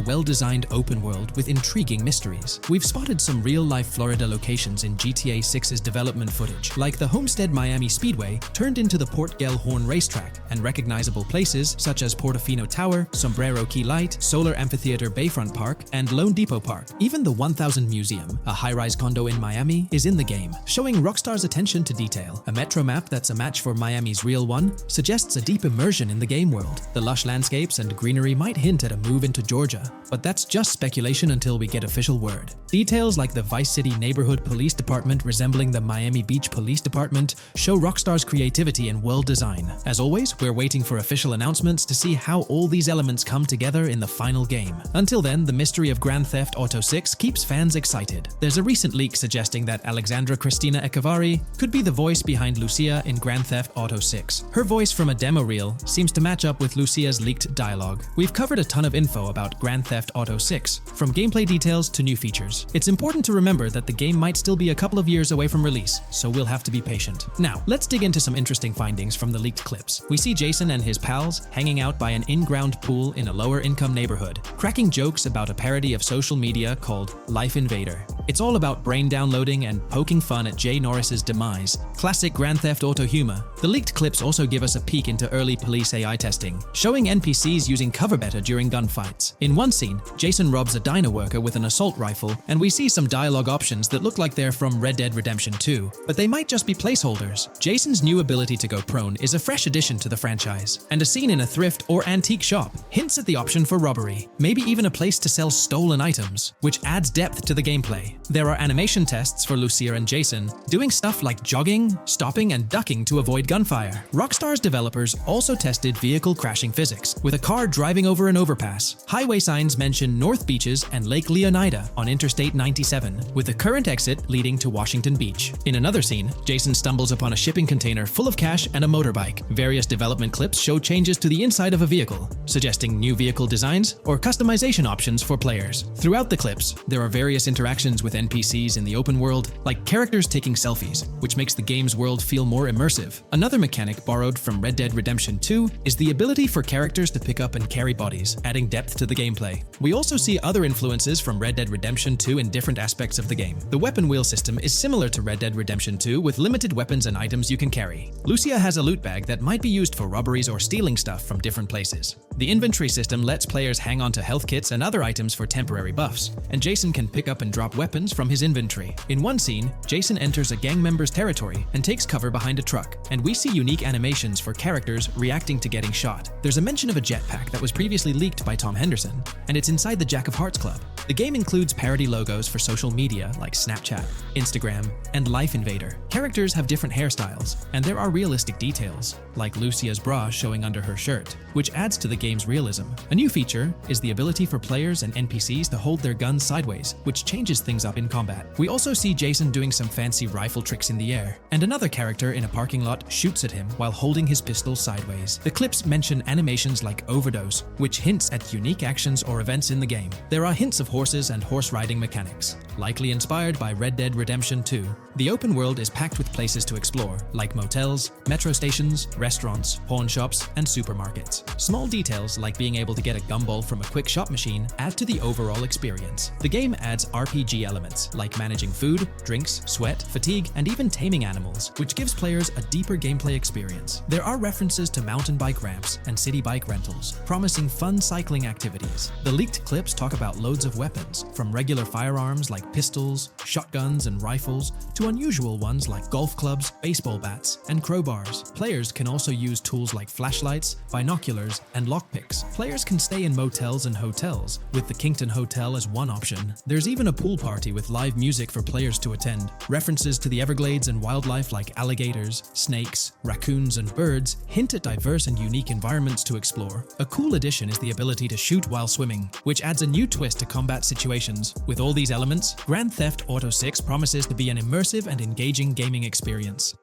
[SPEAKER 1] well-designed open world with intriguing mysteries. We've spotted some real-life Florida locations in GTA 6's development footage, like the Homestead Miami Speedway turned into the Port Gellhorn racetrack, and recognizable places such as Portofino Tower, Sombrero Key Light, Solar Amphitheater Bayfront Park, and Lone Depot Park. Even the 1000 Museum, a high-rise condo in Miami, is in the game, showing Rockstar's attention to detail. A metro map that's a match for Miami's real one suggests a deep immersion in the game world. The lush landscapes and greenery might hint at a move into Georgia, but that's just speculation until we get official word. Details like the Vice City Neighborhood Police Department resembling the Miami Beach Police Department show Rockstar's creativity and world design. As always, we're waiting for official announcements to see how all these elements come together in the final game. Until then, the mystery of Grand Theft Auto 6 keeps fans excited. There's a recent leak suggesting that Alexandra Christina Echevarri could be the voice behind Lucia in Grand Theft Auto 6. Her voice from a demo reel seems to match up with Lucia's leaked dialogue. We've covered a ton of info about Grand Theft Auto 6, from gameplay details to new features. It's important to remember that the game might still be a couple of years away from release, so we'll have to be patient. Now, let's dig into some interesting findings from the leaked clips. We see Jason and his pals hanging out by an in-ground pool in a lower-income neighborhood, cracking jokes about a parody of social media called Life Invader. It's all about brain downloading and poking fun at Jay Norris's demise. Classic Grand Theft Auto humor. The leaked clips also give us a peek into early police AI testing, showing NPCs using cover better during gunfights. In one scene, Jason robs a diner worker with an assault rifle, and we see some dialogue options that look like they're from Red Dead Redemption 2, but they might just be placeholders. Jason's new ability to go prone is a fresh addition to the franchise, and a scene in a thrift or antique shop hints at the option for robbery, maybe even a place to sell stolen items, which adds depth to the gameplay. There are animation tests for Lucia and Jason, doing stuff like jogging, stopping, and ducking to avoid gunfire. Rockstar's developers also tested vehicle crashing physics, with a car driving over an overpass. Highway signs mention North Beaches and Lake Leonida on Interstate 97, with the current exit leading to Washington Beach. In another scene, Jason stumbles upon a shipping container full of cash and a motorbike. Various development clips show changes to the inside of a vehicle, suggesting new vehicle designs or customization options for players. Throughout the clips, there are various interactions with NPCs in the open world, like characters taking selfies, which makes the game's world feel more immersive. Another mechanic borrowed from Red Dead Redemption 2 is the ability for characters to pick up and carry bodies, adding depth to the gameplay. We also see other influences from Red Dead Redemption 2 in different aspects of the game. The weapon wheel system is similar to Red Dead Redemption 2 with limited weapons and items you can carry. Lucia has a loot bag that might be used for robberies or stealing stuff from different places. The inventory system lets players hang on to health kits and other items for temporary buffs, and Jason can pick up and drop weapons from his inventory. In one scene, Jason enters a gang member's territory and takes cover behind a truck, and we see unique animations for characters reacting to getting shot. There's a mention of a jetpack that was previously leaked by Tom Henderson, and it's inside the Jack of Hearts Club. The game includes parody logos for social media like Snapchat, Instagram, and Life Invader. Characters have different hairstyles, and there are realistic details, like Lucia's bra showing under her shirt, which adds to the game's realism. A new feature is the ability for players and NPCs to hold their guns sideways, which changes things up in combat. We also see Jason doing some fancy rifle tricks in the air, and another character in a parking lot shoots at him while holding his pistol sideways. The clips mention animations like overdose, which hints at unique actions or events in the game. There are hints of horses and horse riding mechanics, likely inspired by Red Dead Redemption 2. The open world is packed with places to explore, like motels, metro stations, restaurants, pawn shops, and supermarkets. Small details like being able to get a gumball from a quick shop machine add to the overall experience. The game adds RPG elements, like managing food, drinks, sweat, fatigue, and even taming animals, which gives players a deeper gameplay experience. There are references to mountain bike ramps and city bike rentals, promising fun cycling activities. The leaked clips talk about loads of weapons, from regular firearms like pistols, shotguns, and rifles, to unusual ones like golf clubs, baseball bats, and crowbars. Players can also use tools like flashlights, binoculars, and lockpicks. Players can stay in motels and hotels, with the Kingston Hotel as one option. There's even a pool party with live music for players to attend. References to the Everglades and wildlife like alligators, snakes, raccoons, and birds hint at diverse and unique environments to explore. A cool addition is the ability to shoot while swimming, which adds a new twist to combat situations. With all these elements, Grand Theft Auto 6 promises to be an immersive and engaging gaming experience.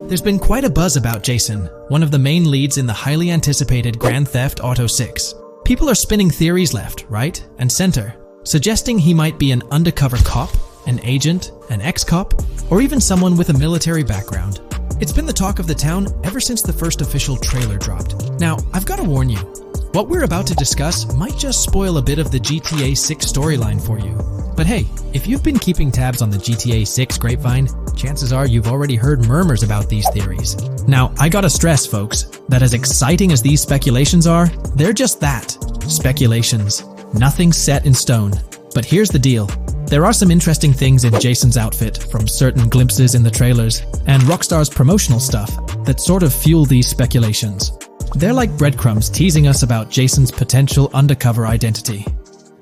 [SPEAKER 1] There's been quite a buzz about Jason, one of the main leads in the highly anticipated Grand Theft Auto 6. People are spinning theories left, right, and center, suggesting he might be an undercover cop, an agent, an ex-cop, or even someone with a military background. It's been the talk of the town ever since the first official trailer dropped. Now, I've got to warn you, what we're about to discuss might just spoil a bit of the GTA 6 storyline for you. But hey, if you've been keeping tabs on the GTA 6 grapevine, chances are you've already heard murmurs about these theories. Now, I gotta stress, folks, that as exciting as these speculations are, they're just that, speculations. Nothing set in stone. But here's the deal. There are some interesting things in Jason's outfit from certain glimpses in the trailers and Rockstar's promotional stuff that sort of fuel these speculations. They're like breadcrumbs teasing us about Jason's potential undercover identity.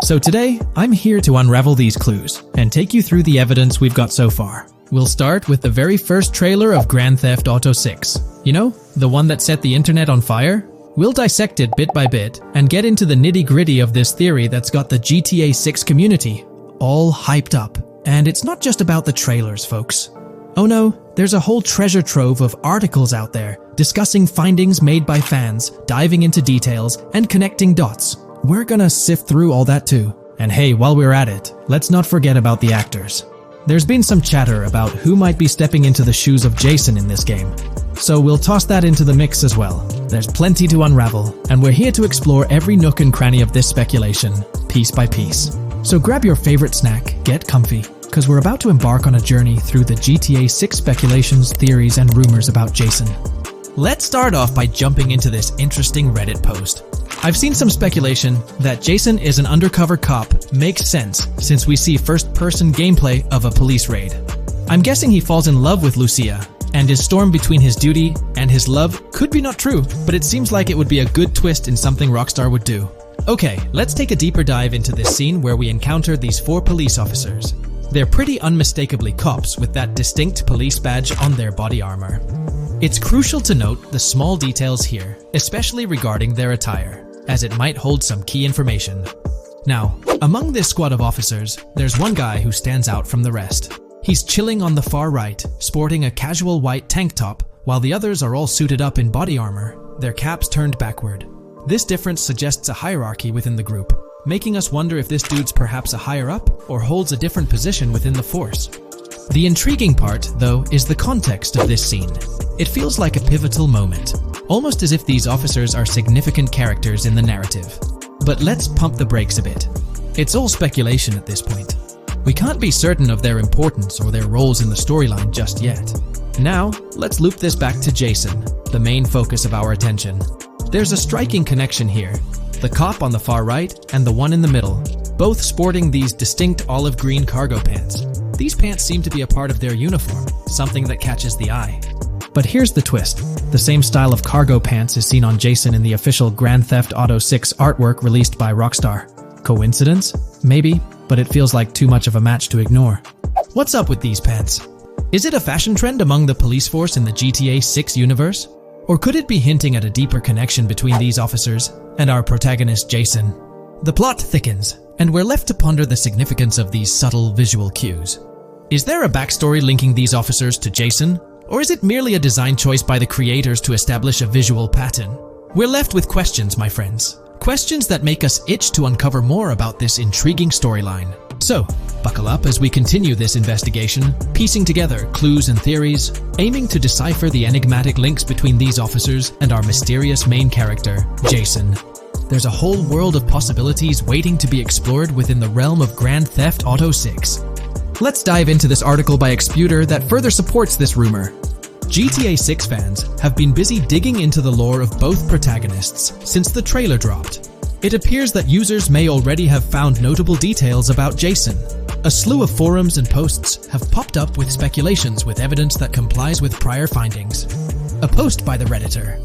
[SPEAKER 1] So today, I'm here to unravel these clues and take you through the evidence we've got so far. We'll start with the very first trailer of Grand Theft Auto 6. You know, the one that set the internet on fire? We'll dissect it bit by bit and get into the nitty-gritty of this theory that's got the GTA 6 community all hyped up. And it's not just about the trailers, folks. Oh no, there's a whole treasure trove of articles out there discussing findings made by fans, diving into details, and connecting dots. We're gonna sift through all that too. And hey, while we're at it, let's not forget about the actors. There's been some chatter about who might be stepping into the shoes of Jason in this game, so we'll toss that into the mix as well. There's plenty to unravel, and we're here to explore every nook and cranny of this speculation, piece by piece. So grab your favorite snack, get comfy, because we're about to embark on a journey through the GTA 6 speculations, theories, and rumors about Jason. Let's start off by jumping into this interesting Reddit post. I've seen some speculation that Jason is an undercover cop makes sense since we see first-person gameplay of a police raid. I'm guessing he falls in love with Lucia, and his storm between his duty and his love could be not true, but it seems like it would be a good twist in something Rockstar would do. Okay, let's take a deeper dive into this scene where we encounter these 4 police officers. They're pretty unmistakably cops with that distinct police badge on their body armor. It's crucial to note the small details here, especially regarding their attire, as it might hold some key information. Now, among this squad of officers, there's one guy who stands out from the rest. He's chilling on the far right, sporting a casual white tank top, while the others are all suited up in body armor, their caps turned backward. This difference suggests a hierarchy within the group, making us wonder if this dude's perhaps a higher up or holds a different position within the force. The intriguing part, though, is the context of this scene. It feels like a pivotal moment, almost as if these officers are significant characters in the narrative. But let's pump the brakes a bit. It's all speculation at this point. We can't be certain of their importance or their roles in the storyline just yet. Now, let's loop this back to Jason, the main focus of our attention. There's a striking connection here. The cop on the far right and the one in the middle, both sporting these distinct olive green cargo pants. These pants seem to be a part of their uniform, something that catches the eye. But here's the twist. The same style of cargo pants is seen on Jason in the official Grand Theft Auto 6 artwork released by Rockstar. Coincidence? Maybe. but it feels like too much of a match to ignore. What's up with these pants? Is it a fashion trend among the police force in the GTA 6 universe? Or could it be hinting at a deeper connection between these officers and our protagonist Jason? The plot thickens, and we're left to ponder the significance of these subtle visual cues. Is there a backstory linking these officers to Jason? Or is it merely a design choice by the creators to establish a visual pattern? We're left with questions, my friends. Questions that make us itch to uncover more about this intriguing storyline. So, buckle up as we continue this investigation, piecing together clues and theories, aiming to decipher the enigmatic links between these officers and our mysterious main character, Jason. There's a whole world of possibilities waiting to be explored within the realm of Grand Theft Auto 6. Let's dive into this article by Exputer that further supports this rumor. GTA 6 fans have been busy digging into the lore of both protagonists since the trailer dropped. It appears that users may already have found notable details about Jason. A slew of forums and posts have popped up with speculations with evidence that complies with prior findings. A post by the Redditor,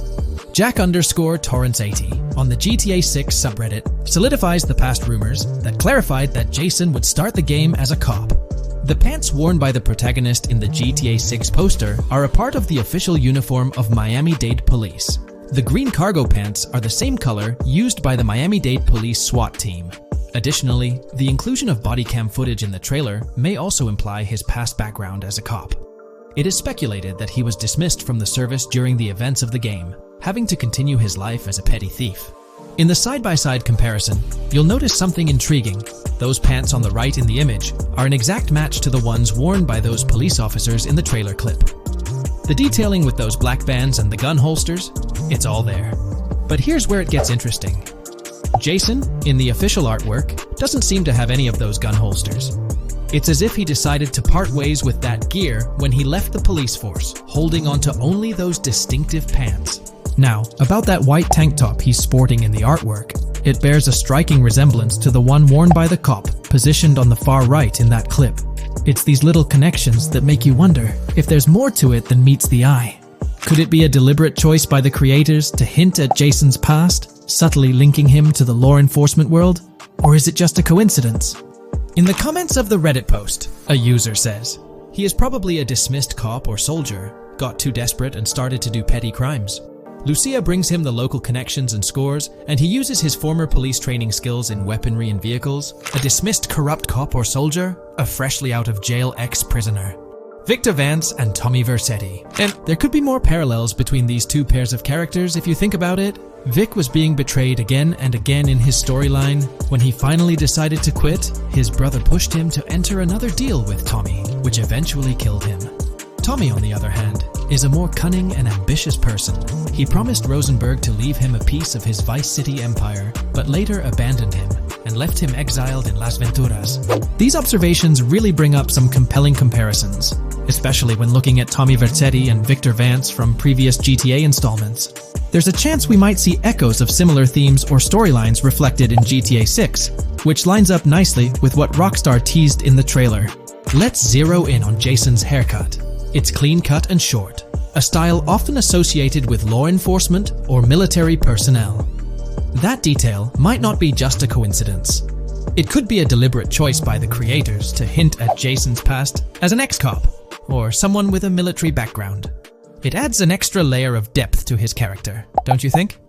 [SPEAKER 1] Jack_Torrance80, on the GTA 6 subreddit solidifies the past rumors that clarified that Jason would start the game as a cop. The pants worn by the protagonist in the GTA 6 poster are a part of the official uniform of Miami-Dade Police. The green cargo pants are the same color used by the Miami-Dade Police SWAT team. Additionally, the inclusion of body cam footage in the trailer may also imply his past background as a cop. It is speculated that he was dismissed from the service during the events of the game, having to continue his life as a petty thief. In the side-by-side comparison, you'll notice something intriguing. Those pants on the right in the image are an exact match to the ones worn by those police officers in the trailer clip. The detailing with those black bands and the gun holsters, it's all there. But here's where it gets interesting. Jason, in the official artwork, doesn't seem to have any of those gun holsters. It's as if he decided to part ways with that gear when he left the police force, holding onto only those distinctive pants. Now, about that white tank top he's sporting in the artwork, it bears a striking resemblance to the one worn by the cop, positioned on the far right in that clip. It's these little connections that make you wonder if there's more to it than meets the eye. Could it be a deliberate choice by the creators to hint at Jason's past, subtly linking him to the law enforcement world? Or is it just a coincidence? In the comments of the Reddit post, a user says, he is probably a dismissed cop or soldier, got too desperate and started to do petty crimes. Lucia brings him the local connections and scores, and he uses his former police training skills in weaponry and vehicles. A dismissed corrupt cop or soldier, a freshly out of jail ex-prisoner. Victor Vance and Tommy Vercetti. And there could be more parallels between these two pairs of characters if you think about it. Vic was being betrayed again and again in his storyline. When he finally decided to quit, his brother pushed him to enter another deal with Tommy, which eventually killed him. Tommy, on the other hand, is a more cunning and ambitious person. He promised Rosenberg to leave him a piece of his Vice City empire, but later abandoned him and left him exiled in Las Venturas. These observations really bring up some compelling comparisons, especially when looking at Tommy Vercetti and Victor Vance from previous GTA installments. There's a chance we might see echoes of similar themes or storylines reflected in GTA 6, which lines up nicely with what Rockstar teased in the trailer. Let's zero in on Jason's haircut. It's clean cut and short, a style often associated with law enforcement or military personnel. That detail might not be just a coincidence. It could be a deliberate choice by the creators to hint at Jason's past as an ex-cop or someone with a military background. It adds an extra layer of depth to his character, don't you think?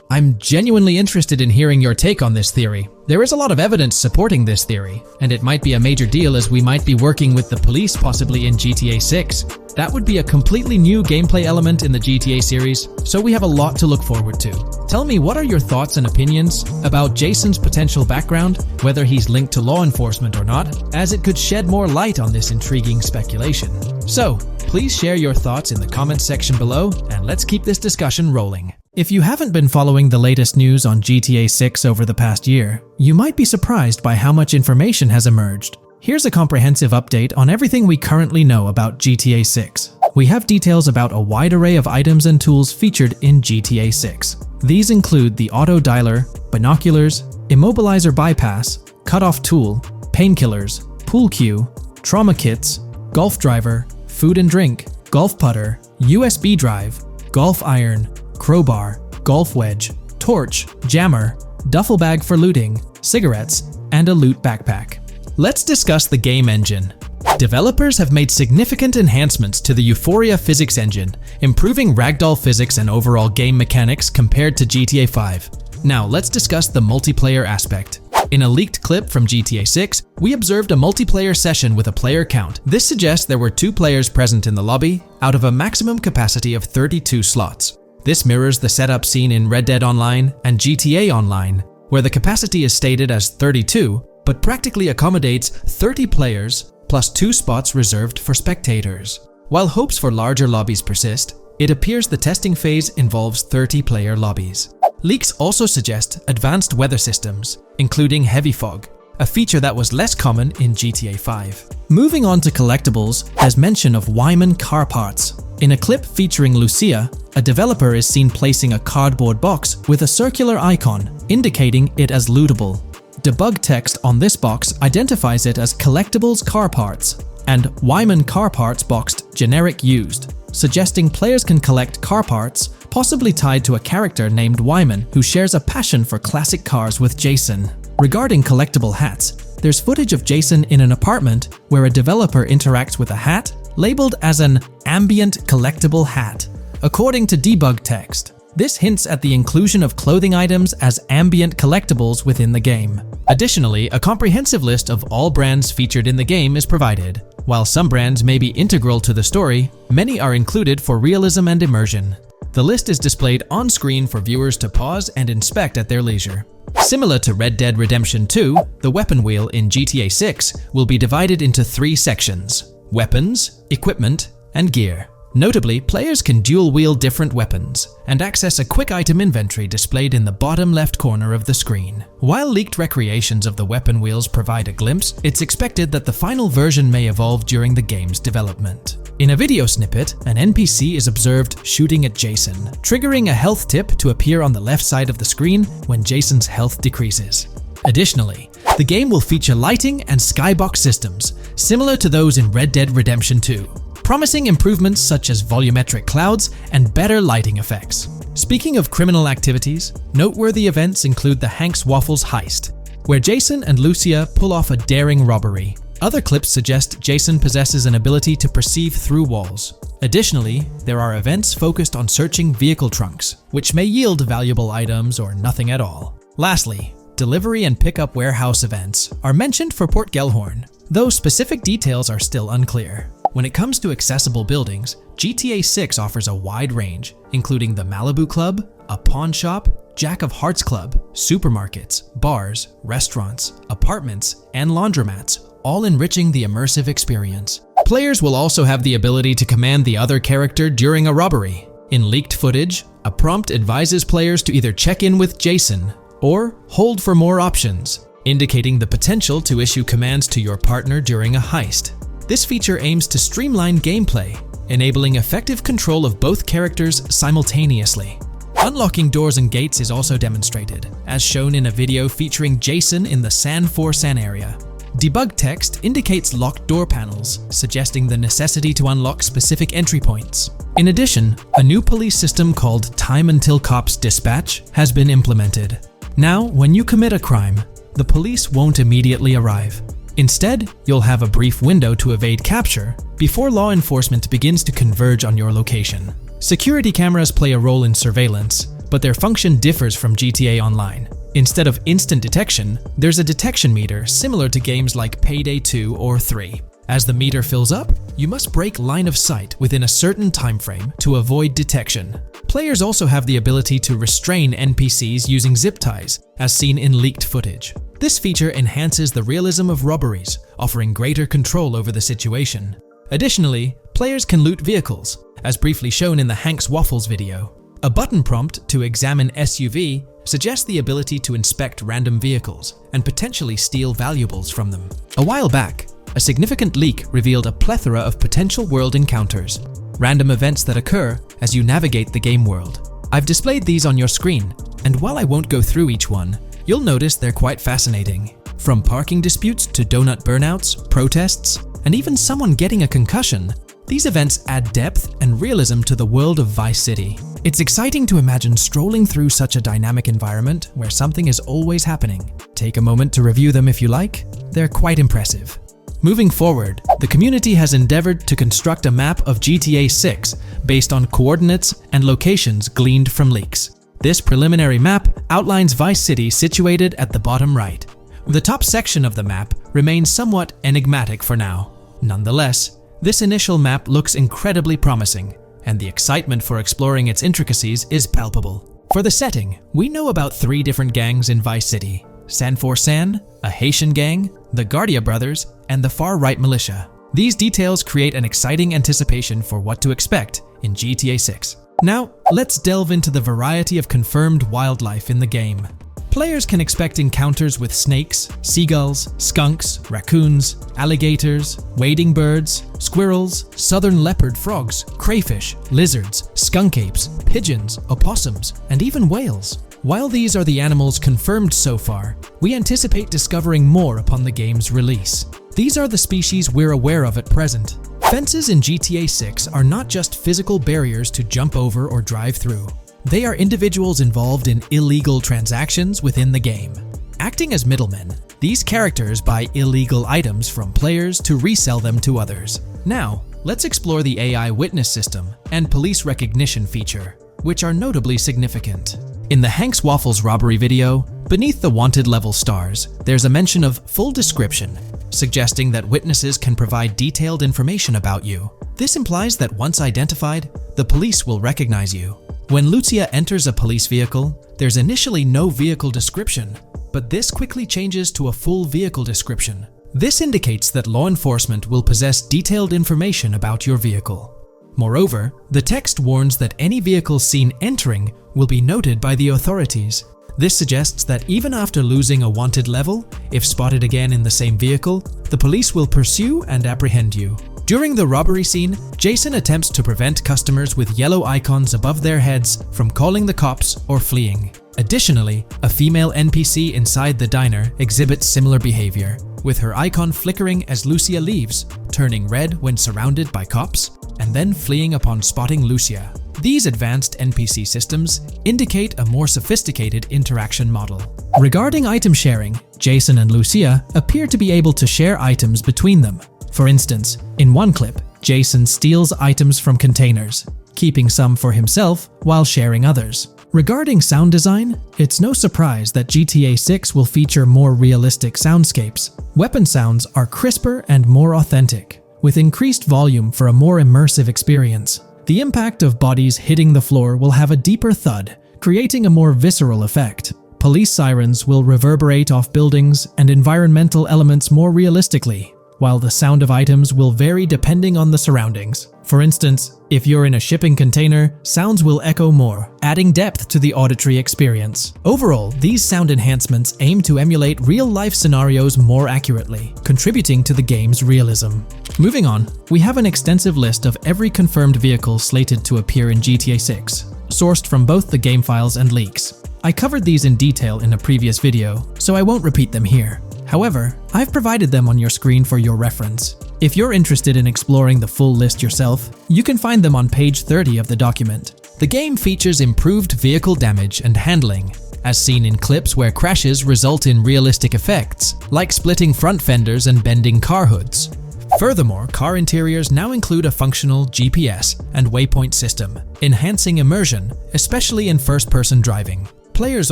[SPEAKER 1] I'm genuinely interested in hearing your take on this theory. There is a lot of evidence supporting this theory, and it might be a major deal as we might be working with the police possibly in GTA 6. That would be a completely new gameplay element in the GTA series, so we have a lot to look forward to. Tell me, what are your thoughts and opinions about Jason's potential background, whether he's linked to law enforcement or not, as it could shed more light on this intriguing speculation. So, please share your thoughts in the comments section below, and let's keep this discussion rolling. If you haven't been following the latest news on GTA 6 over the past year, you might be surprised by how much information has emerged. Here's a comprehensive update on everything we currently know about GTA 6. We have details about a wide array of items and tools featured in GTA 6. These include the auto dialer, binoculars, immobilizer bypass, cutoff tool, painkillers, pool cue, trauma kits, golf driver, food and drink, golf putter, USB drive, golf iron, crowbar, golf wedge, torch, jammer, duffel bag for looting, cigarettes, and a loot backpack. Let's discuss the game engine. Developers have made significant enhancements to the Euphoria physics engine, improving ragdoll physics and overall game mechanics compared to GTA 5. Now let's discuss the multiplayer aspect. In a leaked clip from GTA 6, we observed a multiplayer session with a player count. This suggests there were 2 players present in the lobby out of a maximum capacity of 32 slots. This mirrors the setup seen in Red Dead Online and GTA Online, where the capacity is stated as 32, but practically accommodates 30 players plus 2 spots reserved for spectators. While hopes for larger lobbies persist, it appears the testing phase involves 30-player lobbies. Leaks also suggest advanced weather systems, including heavy fog, a feature that was less common in GTA 5. Moving on to collectibles, there's mention of Wyman car parts. In a clip featuring Lucia, a developer is seen placing a cardboard box with a circular icon, indicating it as lootable. Debug text on this box identifies it as collectibles car parts, and Wyman car parts boxed generic used, suggesting players can collect car parts, possibly tied to a character named Wyman who shares a passion for classic cars with Jason. Regarding collectible hats, there's footage of Jason in an apartment where a developer interacts with a hat labeled as an ambient collectible hat. According to debug text, this hints at the inclusion of clothing items as ambient collectibles within the game. Additionally, a comprehensive list of all brands featured in the game is provided. While some brands may be integral to the story, many are included for realism and immersion. The list is displayed on screen for viewers to pause and inspect at their leisure. Similar to Red Dead Redemption 2, the weapon wheel in GTA 6 will be divided into 3 sections: weapons, equipment, and gear. Notably, players can dual-wield different weapons and access a quick item inventory displayed in the bottom left corner of the screen. While leaked recreations of the weapon wheels provide a glimpse, it's expected that the final version may evolve during the game's development. In a video snippet, an NPC is observed shooting at Jason, triggering a health tip to appear on the left side of the screen when Jason's health decreases. Additionally, the game will feature lighting and skybox systems, similar to those in Red Dead Redemption 2. Promising improvements such as volumetric clouds and better lighting effects. Speaking of criminal activities, noteworthy events include the Hank's Waffles heist, where Jason and Lucia pull off a daring robbery. Other clips suggest Jason possesses an ability to perceive through walls. Additionally, there are events focused on searching vehicle trunks, which may yield valuable items or nothing at all. Lastly, delivery and pickup warehouse events are mentioned for Port Gellhorn, though specific details are still unclear. When it comes to accessible buildings, GTA 6 offers a wide range, including the Malibu Club, a pawn shop, Jack of Hearts Club, supermarkets, bars, restaurants, apartments, and laundromats, all enriching the immersive experience. Players will also have the ability to command the other character during a robbery. In leaked footage, a prompt advises players to either check in with Jason or hold for more options, indicating the potential to issue commands to your partner during a heist. This feature aims to streamline gameplay, enabling effective control of both characters simultaneously. Unlocking doors and gates is also demonstrated, as shown in a video featuring Jason in the San Forsan area. Debug text indicates locked door panels, suggesting the necessity to unlock specific entry points. In addition, a new police system called Time Until Cops Dispatch has been implemented. Now, when you commit a crime, the police won't immediately arrive. Instead, you'll have a brief window to evade capture before law enforcement begins to converge on your location. Security cameras play a role in surveillance, but their function differs from GTA Online. Instead of instant detection, there's a detection meter similar to games like Payday 2 or 3. As the meter fills up, you must break line of sight within a certain time frame to avoid detection. Players also have the ability to restrain NPCs using zip ties, as seen in leaked footage. This feature enhances the realism of robberies, offering greater control over the situation. Additionally, players can loot vehicles, as briefly shown in the Hank's Waffles video. A button prompt to examine SUV suggests the ability to inspect random vehicles and potentially steal valuables from them. A while back, a significant leak revealed a plethora of potential world encounters, random events that occur as you navigate the game world. I've displayed these on your screen, and while I won't go through each one, you'll notice they're quite fascinating. From parking disputes to donut burnouts, protests, and even someone getting a concussion, These events add depth and realism to the world of Vice City. It's exciting to imagine strolling through such a dynamic environment where something is always happening. Take a moment to review them if you like. They're quite impressive. Moving forward, the community has endeavored to construct a map of GTA 6 based on coordinates and locations gleaned from leaks. This preliminary map outlines Vice City situated at the bottom right. The top section of the map remains somewhat enigmatic for now. Nonetheless, this initial map looks incredibly promising, and the excitement for exploring its intricacies is palpable. For the setting, we know about 3 different gangs in Vice City: San For San, a Haitian gang, the Guardia Brothers, and the far-right militia. These details create an exciting anticipation for what to expect in GTA 6. Now, let's delve into the variety of confirmed wildlife in the game. Players can expect encounters with snakes, seagulls, skunks, raccoons, alligators, wading birds, squirrels, southern leopard frogs, crayfish, lizards, skunk apes, pigeons, opossums, and even whales. While these are the animals confirmed so far, we anticipate discovering more upon the game's release. These are the species we're aware of at present. Fences in GTA 6 are not just physical barriers to jump over or drive through. They are individuals involved in illegal transactions within the game. Acting as middlemen, these characters buy illegal items from players to resell them to others. Now, let's explore the AI witness system and police recognition feature, which are notably significant. In the Hank's Waffles robbery video, beneath the wanted level stars, there's a mention of full description, suggesting that witnesses can provide detailed information about you. This implies that once identified, the police will recognize you. When Lucia enters a police vehicle, there's initially no vehicle description, but this quickly changes to a full vehicle description. This indicates that law enforcement will possess detailed information about your vehicle. Moreover, the text warns that any vehicle seen entering will be noted by the authorities. This suggests that even after losing a wanted level, if spotted again in the same vehicle, the police will pursue and apprehend you. During the robbery scene, Jason attempts to prevent customers with yellow icons above their heads from calling the cops or fleeing. Additionally, a female NPC inside the diner exhibits similar behavior, with her icon flickering as Lucia leaves, turning red when surrounded by cops, and then fleeing upon spotting Lucia. These advanced NPC systems indicate a more sophisticated interaction model. Regarding item sharing, Jason and Lucia appear to be able to share items between them. For instance, in one clip, Jason steals items from containers, keeping some for himself while sharing others. Regarding sound design, it's no surprise that GTA 6 will feature more realistic soundscapes. Weapon sounds are crisper and more authentic, with increased volume for a more immersive experience. The impact of bodies hitting the floor will have a deeper thud, creating a more visceral effect. Police sirens will reverberate off buildings and environmental elements more realistically, while the sound of items will vary depending on the surroundings. For instance, if you're in a shipping container, sounds will echo more, adding depth to the auditory experience. Overall, these sound enhancements aim to emulate real-life scenarios more accurately, contributing to the game's realism. Moving on, we have an extensive list of every confirmed vehicle slated to appear in GTA 6, sourced from both the game files and leaks. I covered these in detail in a previous video, so I won't repeat them here. However, I've provided them on your screen for your reference. If you're interested in exploring the full list yourself, you can find them on page 30 of the document. The game features improved vehicle damage and handling, as seen in clips where crashes result in realistic effects, like splitting front fenders and bending car hoods. Furthermore, car interiors now include a functional GPS and waypoint system, enhancing immersion, especially in first-person driving. Players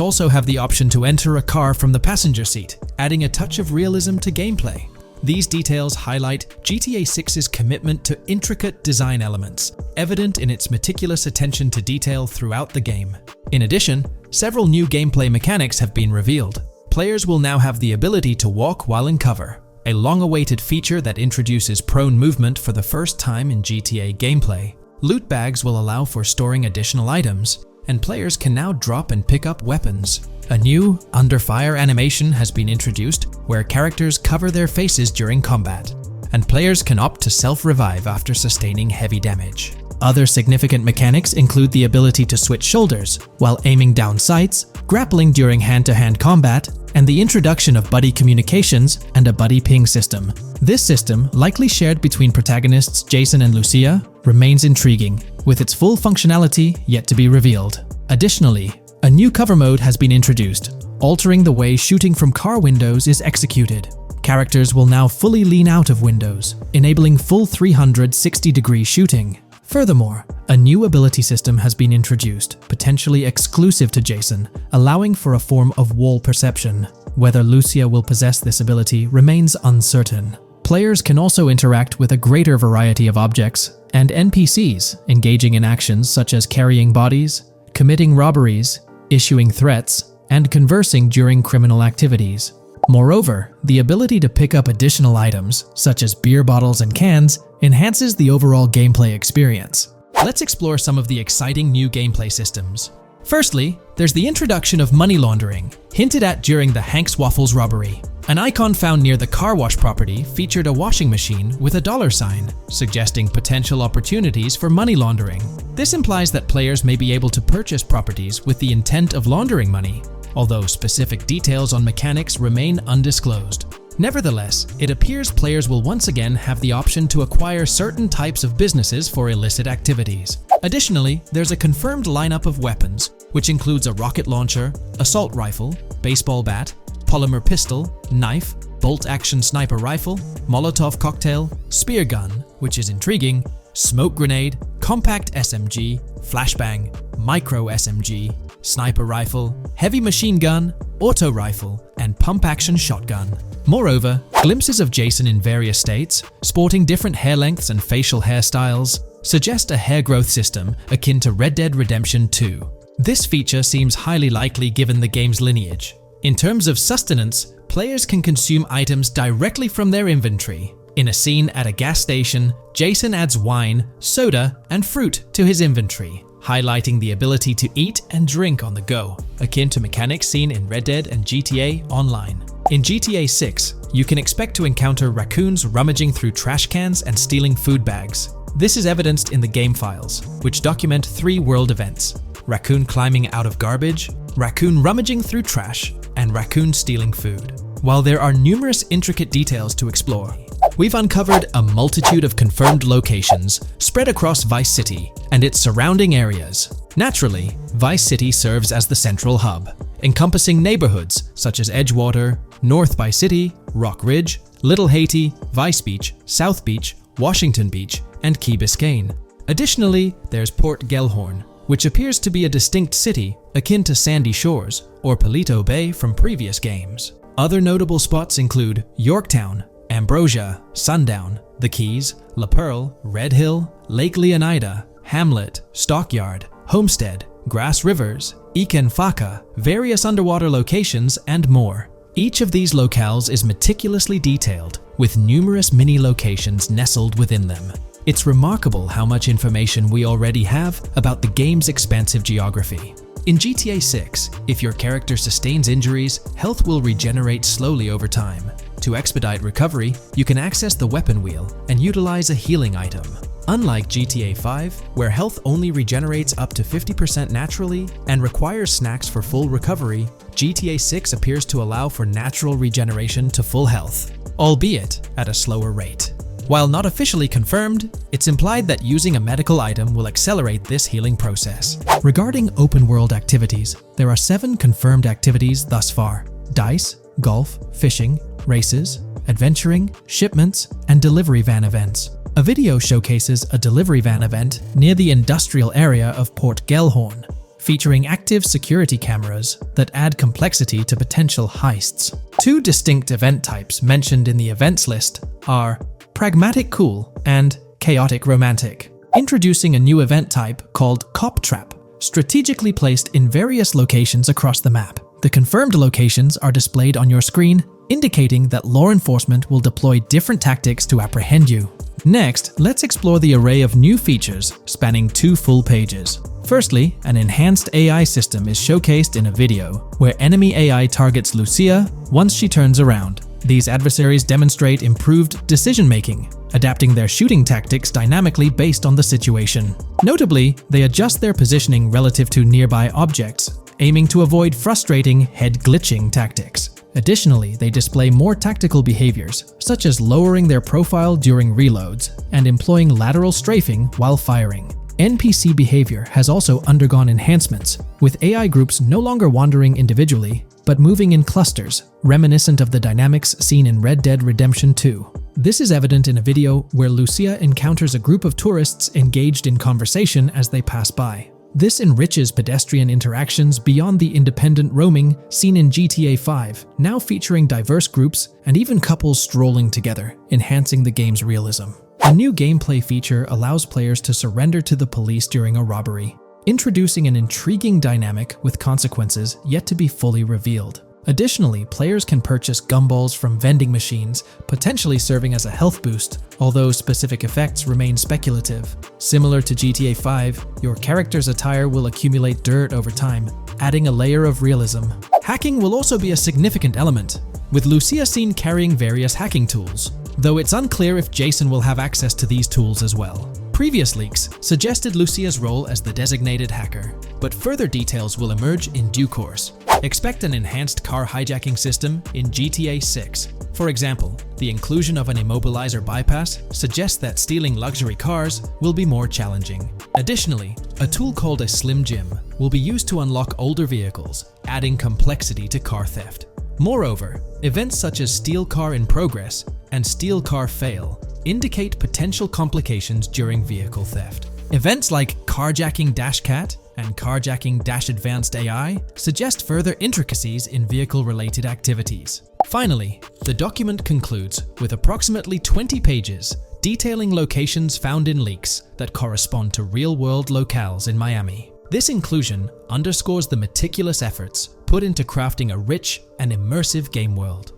[SPEAKER 1] also have the option to enter a car from the passenger seat, adding a touch of realism to gameplay. These details highlight GTA 6's commitment to intricate design elements, evident in its meticulous attention to detail throughout the game. In addition, several new gameplay mechanics have been revealed. Players will now have the ability to walk while in cover, a long-awaited feature that introduces prone movement for the first time in GTA gameplay. Loot bags will allow for storing additional items, and players can now drop and pick up weapons. A new under fire animation has been introduced where characters cover their faces during combat, and players can opt to self-revive after sustaining heavy damage. Other significant mechanics include the ability to switch shoulders while aiming down sights, grappling during hand-to-hand combat, and the introduction of buddy communications and a buddy ping system. This system, likely shared between protagonists Jason and Lucia, remains intriguing, with its full functionality yet to be revealed. Additionally, a new cover mode has been introduced, altering the way shooting from car windows is executed. Characters will now fully lean out of windows, enabling full 360-degree shooting. Furthermore, a new ability system has been introduced, potentially exclusive to Jason, allowing for a form of wall perception. Whether Lucia will possess this ability remains uncertain. Players can also interact with a greater variety of objects and NPCs, engaging in actions such as carrying bodies, committing robberies, issuing threats, and conversing during criminal activities. Moreover, the ability to pick up additional items, such as beer bottles and cans, enhances the overall gameplay experience. Let's explore some of the exciting new gameplay systems. Firstly, there's the introduction of money laundering, hinted at during the Hank's Waffles robbery. An icon found near the car wash property featured a washing machine with a dollar sign, suggesting potential opportunities for money laundering. This implies that players may be able to purchase properties with the intent of laundering money, although specific details on mechanics remain undisclosed. Nevertheless, it appears players will once again have the option to acquire certain types of businesses for illicit activities. Additionally, there's a confirmed lineup of weapons, which includes a rocket launcher, assault rifle, baseball bat, polymer pistol, knife, bolt-action sniper rifle, Molotov cocktail, spear gun, which is intriguing, smoke grenade, compact SMG, flashbang, micro SMG, sniper rifle, heavy machine gun, auto rifle, and pump-action shotgun. Moreover, glimpses of Jason in various states, sporting different hair lengths and facial hairstyles, suggest a hair growth system akin to Red Dead Redemption 2. This feature seems highly likely given the game's lineage. In terms of sustenance, players can consume items directly from their inventory. In a scene at a gas station, Jason adds wine, soda, and fruit to his inventory, highlighting the ability to eat and drink on the go, akin to mechanics seen in Red Dead and GTA Online. In GTA 6, you can expect to encounter raccoons rummaging through trash cans and stealing food bags. This is evidenced in the game files, which document 3 world events: raccoon climbing out of garbage, raccoon rummaging through trash, and raccoon stealing food. While there are numerous intricate details to explore, we've uncovered a multitude of confirmed locations spread across Vice City and its surrounding areas. Naturally, Vice City serves as the central hub, encompassing neighborhoods such as Edgewater, North Vice City, Rock Ridge, Little Haiti, Vice Beach, South Beach, Washington Beach, and Key Biscayne. Additionally, there's Port Gellhorn, which appears to be a distinct city akin to Sandy Shores or Palito Bay from previous games. Other notable spots include Yorktown, Ambrosia, Sundown, The Keys, La Pearl, Red Hill, Lake Leonida, Hamlet, Stockyard, Homestead, Grass Rivers, Ikenfaka, various underwater locations, and more. Each of these locales is meticulously detailed, with numerous mini-locations nestled within them. It's remarkable how much information we already have about the game's expansive geography. In GTA 6, if your character sustains injuries, health will regenerate slowly over time. To expedite recovery, you can access the weapon wheel and utilize a healing item. Unlike GTA 5, where health only regenerates up to 50% naturally and requires snacks for full recovery, GTA 6 appears to allow for natural regeneration to full health, albeit at a slower rate. While not officially confirmed, it's implied that using a medical item will accelerate this healing process. Regarding open-world activities, there are 7 confirmed activities thus far: dice, golf, fishing, races, adventuring, shipments, and delivery van events. A video showcases a delivery van event near the industrial area of Port Gellhorn, featuring active security cameras that add complexity to potential heists. 2 distinct event types mentioned in the events list are Pragmatic Cool and Chaotic Romantic, introducing a new event type called Cop Trap, strategically placed in various locations across the map. The confirmed locations are displayed on your screen, indicating that law enforcement will deploy different tactics to apprehend you. Next, let's explore the array of new features spanning 2 full pages. Firstly, an enhanced AI system is showcased in a video, where enemy AI targets Lucia once she turns around. These adversaries demonstrate improved decision-making, adapting their shooting tactics dynamically based on the situation. Notably, they adjust their positioning relative to nearby objects, aiming to avoid frustrating head-glitching tactics. Additionally, they display more tactical behaviors, such as lowering their profile during reloads and employing lateral strafing while firing. NPC behavior has also undergone enhancements, with AI groups no longer wandering individually, but moving in clusters, reminiscent of the dynamics seen in Red Dead Redemption 2. This is evident in a video where Lucia encounters a group of tourists engaged in conversation as they pass by. This enriches pedestrian interactions beyond the independent roaming seen in GTA 5, now featuring diverse groups and even couples strolling together, enhancing the game's realism. A new gameplay feature allows players to surrender to the police during a robbery, introducing an intriguing dynamic with consequences yet to be fully revealed. Additionally, players can purchase gumballs from vending machines, potentially serving as a health boost, although specific effects remain speculative. Similar to GTA 5, your character's attire will accumulate dirt over time, adding a layer of realism. Hacking will also be a significant element, with Lucia seen carrying various hacking tools, though it's unclear if Jason will have access to these tools as well. Previous leaks suggested Lucia's role as the designated hacker, but further details will emerge in due course. Expect an enhanced car hijacking system in GTA 6. For example, the inclusion of an immobilizer bypass suggests that stealing luxury cars will be more challenging. Additionally, a tool called a Slim Jim will be used to unlock older vehicles, adding complexity to car theft. Moreover, events such as Steal Car in Progress and Steal Car Fail indicate potential complications during vehicle theft. Events like Carjacking Cat and Carjacking Advanced AI suggest further intricacies in vehicle-related activities. Finally, the document concludes with approximately 20 pages detailing locations found in leaks that correspond to real-world locales in Miami. This inclusion underscores the meticulous efforts put into crafting a rich and immersive game world.